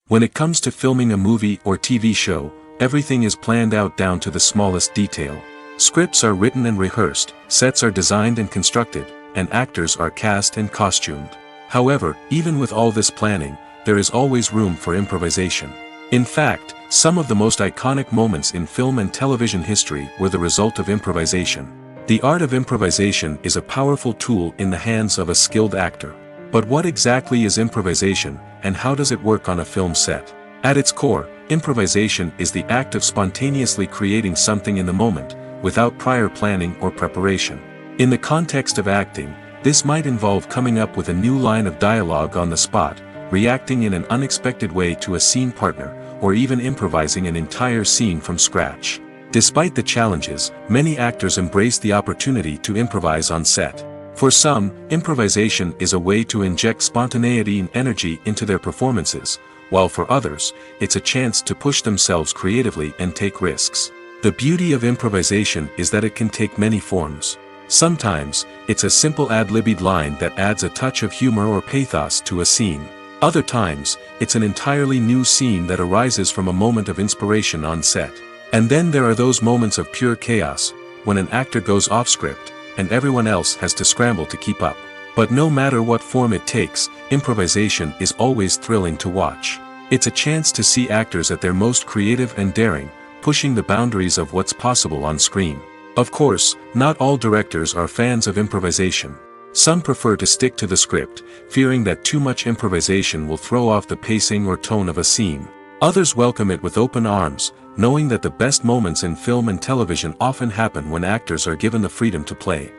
When it comes to filming a movie or TV show, everything is planned out down to the smallest detail. Scripts are written and rehearsed, sets are designed and constructed, and actors are cast and costumed. However, even with all this planning, there is always room for improvisation. In fact, some of the most iconic moments in film and television history were the result of improvisation. The art of improvisation is a powerful tool in the hands of a skilled actor. But what exactly is improvisation, and how does it work on a film set? At its core, improvisation is the act of spontaneously creating something in the moment, without prior planning or preparation. In the context of acting, this might involve coming up with a new line of dialogue on the spot, reacting in an unexpected way to a scene partner, or even improvising an entire scene from scratch. Despite the challenges, many actors embrace the opportunity to improvise on set. For some, improvisation is a way to inject spontaneity and energy into their performances, while for others, it's a chance to push themselves creatively and take risks. The beauty of improvisation is that it can take many forms. Sometimes, it's a simple ad-libbed line that adds a touch of humor or pathos to a scene. Other times, it's an entirely new scene that arises from a moment of inspiration on set. And then there are those moments of pure chaos, when an actor goes off script, and everyone else has to scramble to keep up. But no matter what form it takes, improvisation is always thrilling to watch. It's a chance to see actors at their most creative and daring, pushing the boundaries of what's possible on screen. Of course, not all directors are fans of improvisation. Some prefer to stick to the script, fearing that too much improvisation will throw off the pacing or tone of a scene. Others welcome it with open arms, knowing that the best moments in film and television often happen when actors are given the freedom to play.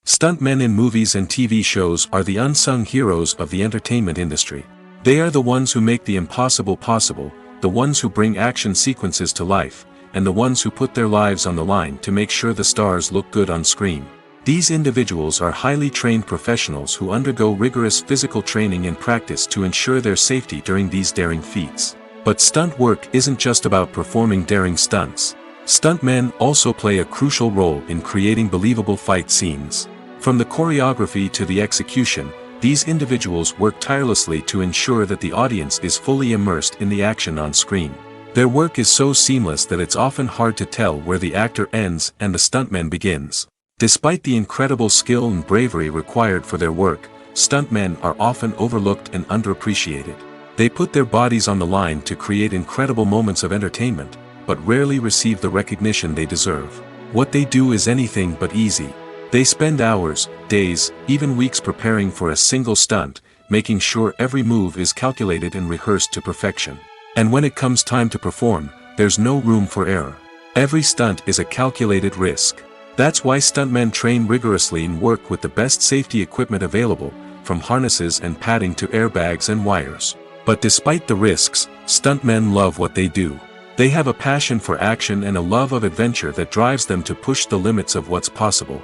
Stuntmen in movies and TV shows are the unsung heroes of the entertainment industry. They are the ones who make the impossible possible, the ones who bring action sequences to life, and the ones who put their lives on the line to make sure the stars look good on screen. These individuals are highly trained professionals who undergo rigorous physical training and practice to ensure their safety during these daring feats. But stunt work isn't just about performing daring stunts. Stuntmen also play a crucial role in creating believable fight scenes. From the choreography to the execution, these individuals work tirelessly to ensure that the audience is fully immersed in the action on screen. Their work is so seamless that it's often hard to tell where the actor ends and the stuntman begins. Despite the incredible skill and bravery required for their work, stuntmen are often overlooked and underappreciated. They put their bodies on the line to create incredible moments of entertainment, but rarely receive the recognition they deserve. What they do is anything but easy. They spend hours, days, even weeks preparing for a single stunt, making sure every move is calculated and rehearsed to perfection. And when it comes time to perform, there's no room for error. Every stunt is a calculated risk. That's why stuntmen train rigorously and work with the best safety equipment available, from harnesses and padding to airbags and wires. But despite the risks, stuntmen love what they do. They have a passion for action and a love of adventure that drives them to push the limits of what's possible.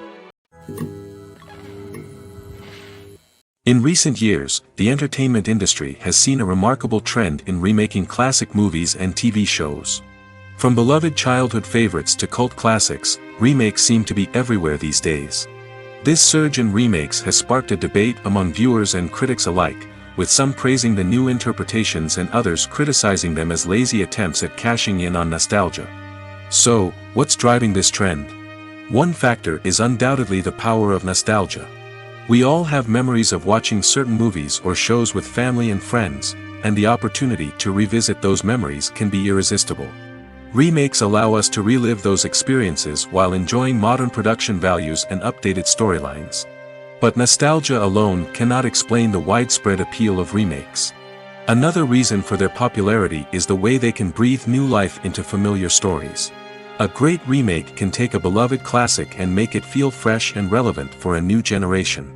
In recent years, the entertainment industry has seen a remarkable trend in remaking classic movies and TV shows. From beloved childhood favorites to cult classics, remakes seem to be everywhere these days. This surge in remakes has sparked a debate among viewers and critics alike, with some praising the new interpretations and others criticizing them as lazy attempts at cashing in on nostalgia. So, what's driving this trend? One factor is undoubtedly the power of nostalgia. We all have memories of watching certain movies or shows with family and friends, and the opportunity to revisit those memories can be irresistible. Remakes allow us to relive those experiences while enjoying modern production values and updated storylines. But nostalgia alone cannot explain the widespread appeal of remakes. Another reason for their popularity is the way they can breathe new life into familiar stories. A great remake can take a beloved classic and make it feel fresh and relevant for a new generation.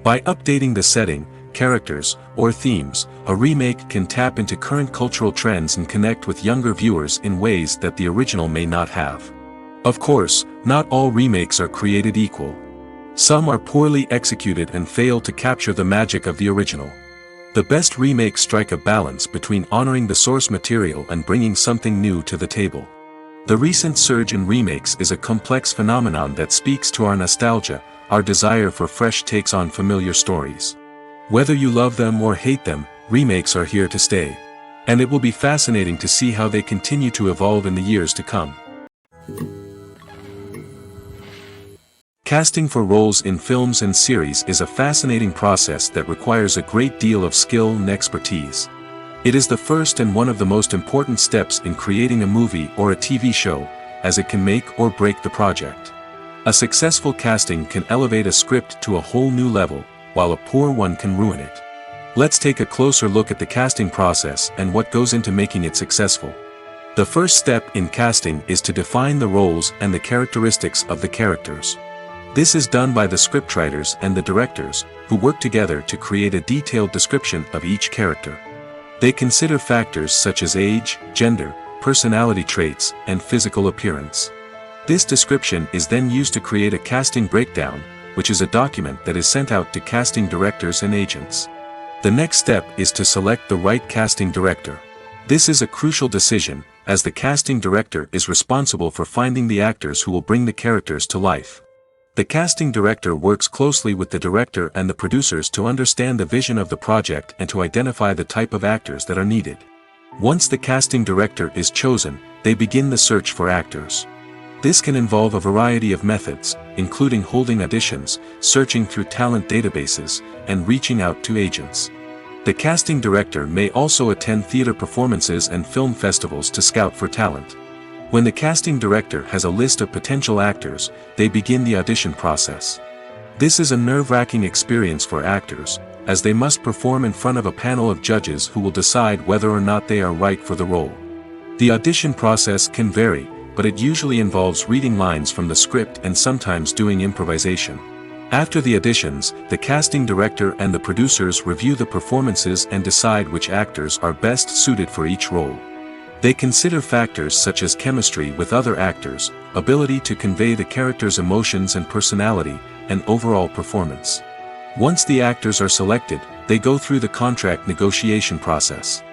By updating the setting, characters, or themes, a remake can tap into current cultural trends and connect with younger viewers in ways that the original may not have. Of course, not all remakes are created equal. Some are poorly executed and fail to capture the magic of the original. The best remakes strike a balance between honoring the source material and bringing something new to the table. The recent surge in remakes is a complex phenomenon that speaks to our nostalgia, our desire for fresh takes on familiar stories. Whether you love them or hate them, remakes are here to stay. And it will be fascinating to see how they continue to evolve in the years to come. Casting for roles in films and series is a fascinating process that requires a great deal of skill and expertise. It is the first and one of the most important steps in creating a movie or a TV show, as it can make or break the project. A successful casting can elevate a script to a whole new level, while a poor one can ruin it. Let's take a closer look at the casting process and what goes into making it successful. The first step in casting is to define the roles and the characteristics of the characters. This is done by the scriptwriters and the directors, who work together to create a detailed description of each character. They consider factors such as age, gender, personality traits, and physical appearance. This description is then used to create a casting breakdown, which is a document that is sent out to casting directors and agents. The next step is to select the right casting director. This is a crucial decision, as the casting director is responsible for finding the actors who will bring the characters to life. The casting director works closely with the director and the producers to understand the vision of the project and to identify the type of actors that are needed. Once the casting director is chosen, they begin the search for actors. This can involve a variety of methods, including holding auditions, searching through talent databases, and reaching out to agents. The casting director may also attend theater performances and film festivals to scout for talent. When the casting director has a list of potential actors, they begin the audition process. This is a nerve-wracking experience for actors, as they must perform in front of a panel of judges who will decide whether or not they are right for the role. The audition process can vary, but it usually involves reading lines from the script and sometimes doing improvisation. After the auditions, the casting director and the producers review the performances and decide which actors are best suited for each role. They consider factors such as chemistry with other actors, ability to convey the character's emotions and personality, and overall performance. Once the actors are selected, they go through the contract negotiation process.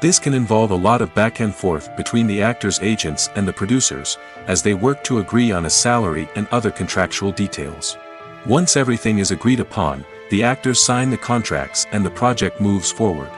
This can involve a lot of back and forth between the actors' agents and the producers, as they work to agree on a salary and other contractual details. Once everything is agreed upon, the actors sign the contracts and the project moves forward.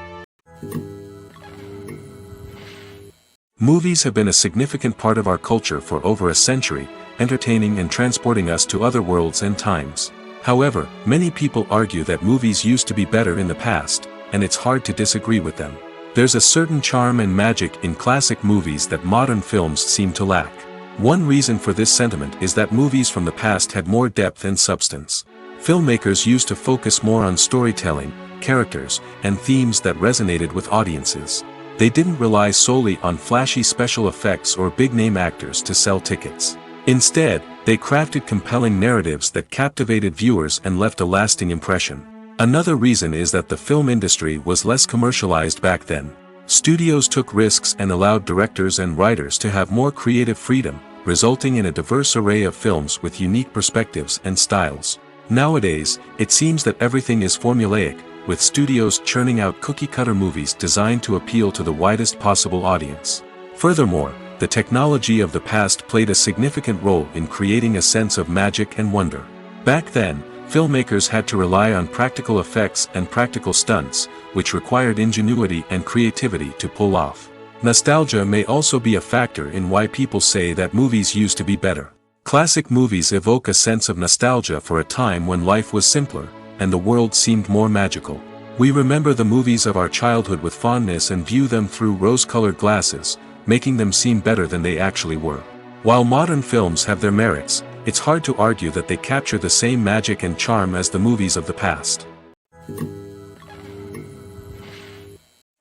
Movies have been a significant part of our culture for over a century, entertaining and transporting us to other worlds and times. However, many people argue that movies used to be better in the past, and it's hard to disagree with them. There's a certain charm and magic in classic movies that modern films seem to lack. One reason for this sentiment is that movies from the past had more depth and substance. Filmmakers used to focus more on storytelling, characters, and themes that resonated with audiences. They didn't rely solely on flashy special effects or big-name actors to sell tickets. Instead, they crafted compelling narratives that captivated viewers and left a lasting impression. Another reason is that the film industry was less commercialized back then. Studios took risks and allowed directors and writers to have more creative freedom, resulting in a diverse array of films with unique perspectives and styles. Nowadays, it seems that everything is formulaic, with studios churning out cookie-cutter movies designed to appeal to the widest possible audience. Furthermore, the technology of the past played a significant role in creating a sense of magic and wonder. Back then, filmmakers had to rely on practical effects and practical stunts, which required ingenuity and creativity to pull off. Nostalgia may also be a factor in why people say that movies used to be better. Classic movies evoke a sense of nostalgia for a time when life was simpler, and the world seemed more magical. We remember the movies of our childhood with fondness and view them through rose-colored glasses, making them seem better than they actually were. While modern films have their merits, it's hard to argue that they capture the same magic and charm as the movies of the past.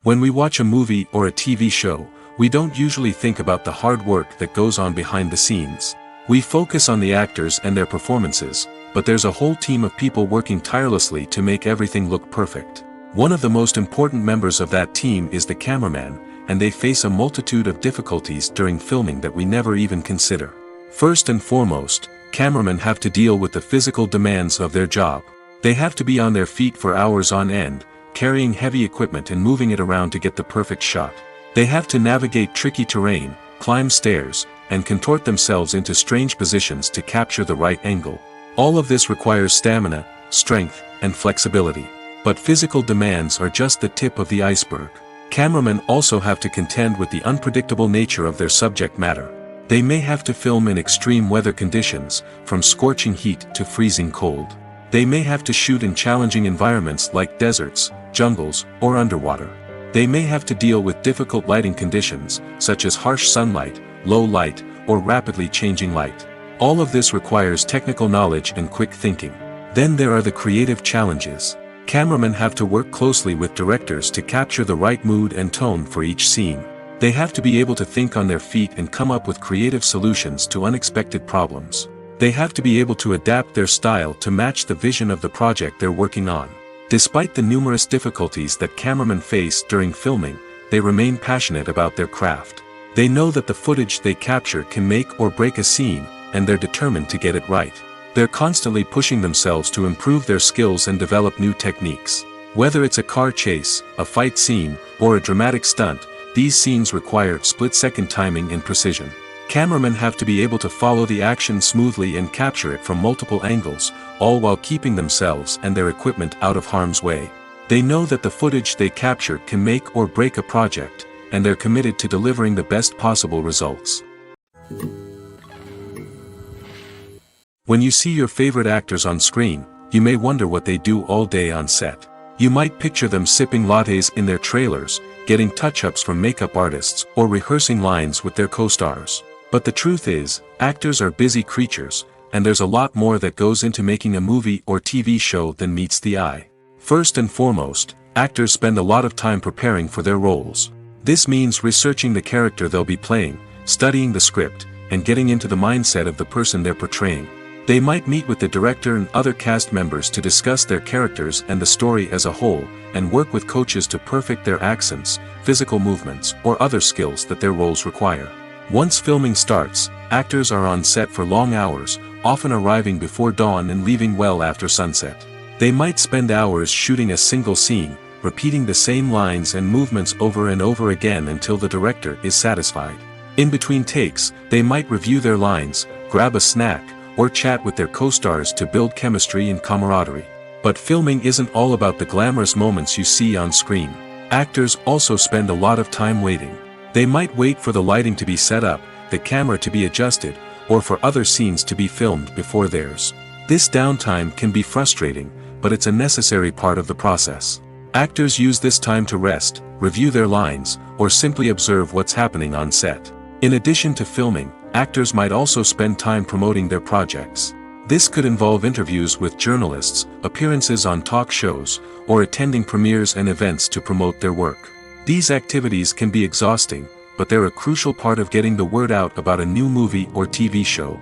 When we watch a movie or a TV show, we don't usually think about the hard work that goes on behind the scenes. We focus on the actors and their performances, but there's a whole team of people working tirelessly to make everything look perfect. One of the most important members of that team is the cameraman, and they face a multitude of difficulties during filming that we never even consider. First and foremost, cameramen have to deal with the physical demands of their job. They have to be on their feet for hours on end, carrying heavy equipment and moving it around to get the perfect shot. They have to navigate tricky terrain, climb stairs, and contort themselves into strange positions to capture the right angle. All of this requires stamina, strength, and flexibility. But physical demands are just the tip of the iceberg. Cameramen also have to contend with the unpredictable nature of their subject matter. They may have to film in extreme weather conditions, from scorching heat to freezing cold. They may have to shoot in challenging environments like deserts, jungles, or underwater. They may have to deal with difficult lighting conditions, such as harsh sunlight, low light, or rapidly changing light. All of this requires technical knowledge and quick thinking. Then there are the creative challenges. Cameramen have to work closely with directors to capture the right mood and tone for each scene. They have to be able to think on their feet and come up with creative solutions to unexpected problems. They have to be able to adapt their style to match the vision of the project they're working on. Despite the numerous difficulties that cameramen face during filming, they remain passionate about their craft. They know that the footage they capture can make or break a scene, and they're determined to get it right. They're constantly pushing themselves to improve their skills and develop new techniques. Whether it's a car chase, a fight scene, or a dramatic stunt, these scenes require split-second timing and precision. Cameramen have to be able to follow the action smoothly and capture it from multiple angles, all while keeping themselves and their equipment out of harm's way. They know that the footage they capture can make or break a project, and they're committed to delivering the best possible results. When you see your favorite actors on screen, you may wonder what they do all day on set. You might picture them sipping lattes in their trailers, getting touch-ups from makeup artists, or rehearsing lines with their co-stars. But the truth is, actors are busy creatures, and there's a lot more that goes into making a movie or TV show than meets the eye. First and foremost, actors spend a lot of time preparing for their roles. This means researching the character they'll be playing, studying the script, and getting into the mindset of the person they're portraying. They might meet with the director and other cast members to discuss their characters and the story as a whole, and work with coaches to perfect their accents, physical movements, or other skills that their roles require. Once filming starts, actors are on set for long hours, often arriving before dawn and leaving well after sunset. They might spend hours shooting a single scene, repeating the same lines and movements over and over again until the director is satisfied. In between takes, they might review their lines, grab a snack, or chat with their co-stars to build chemistry and camaraderie. But filming isn't all about the glamorous moments you see on screen. Actors also spend a lot of time waiting. They might wait for the lighting to be set up, the camera to be adjusted, or for other scenes to be filmed before theirs. This downtime can be frustrating, but it's a necessary part of the process. Actors use this time to rest, review their lines, or simply observe what's happening on set. In addition to filming, actors might also spend time promoting their projects. This could involve interviews with journalists, appearances on talk shows, or attending premieres and events to promote their work. These activities can be exhausting, but they're a crucial part of getting the word out about a new movie or TV show.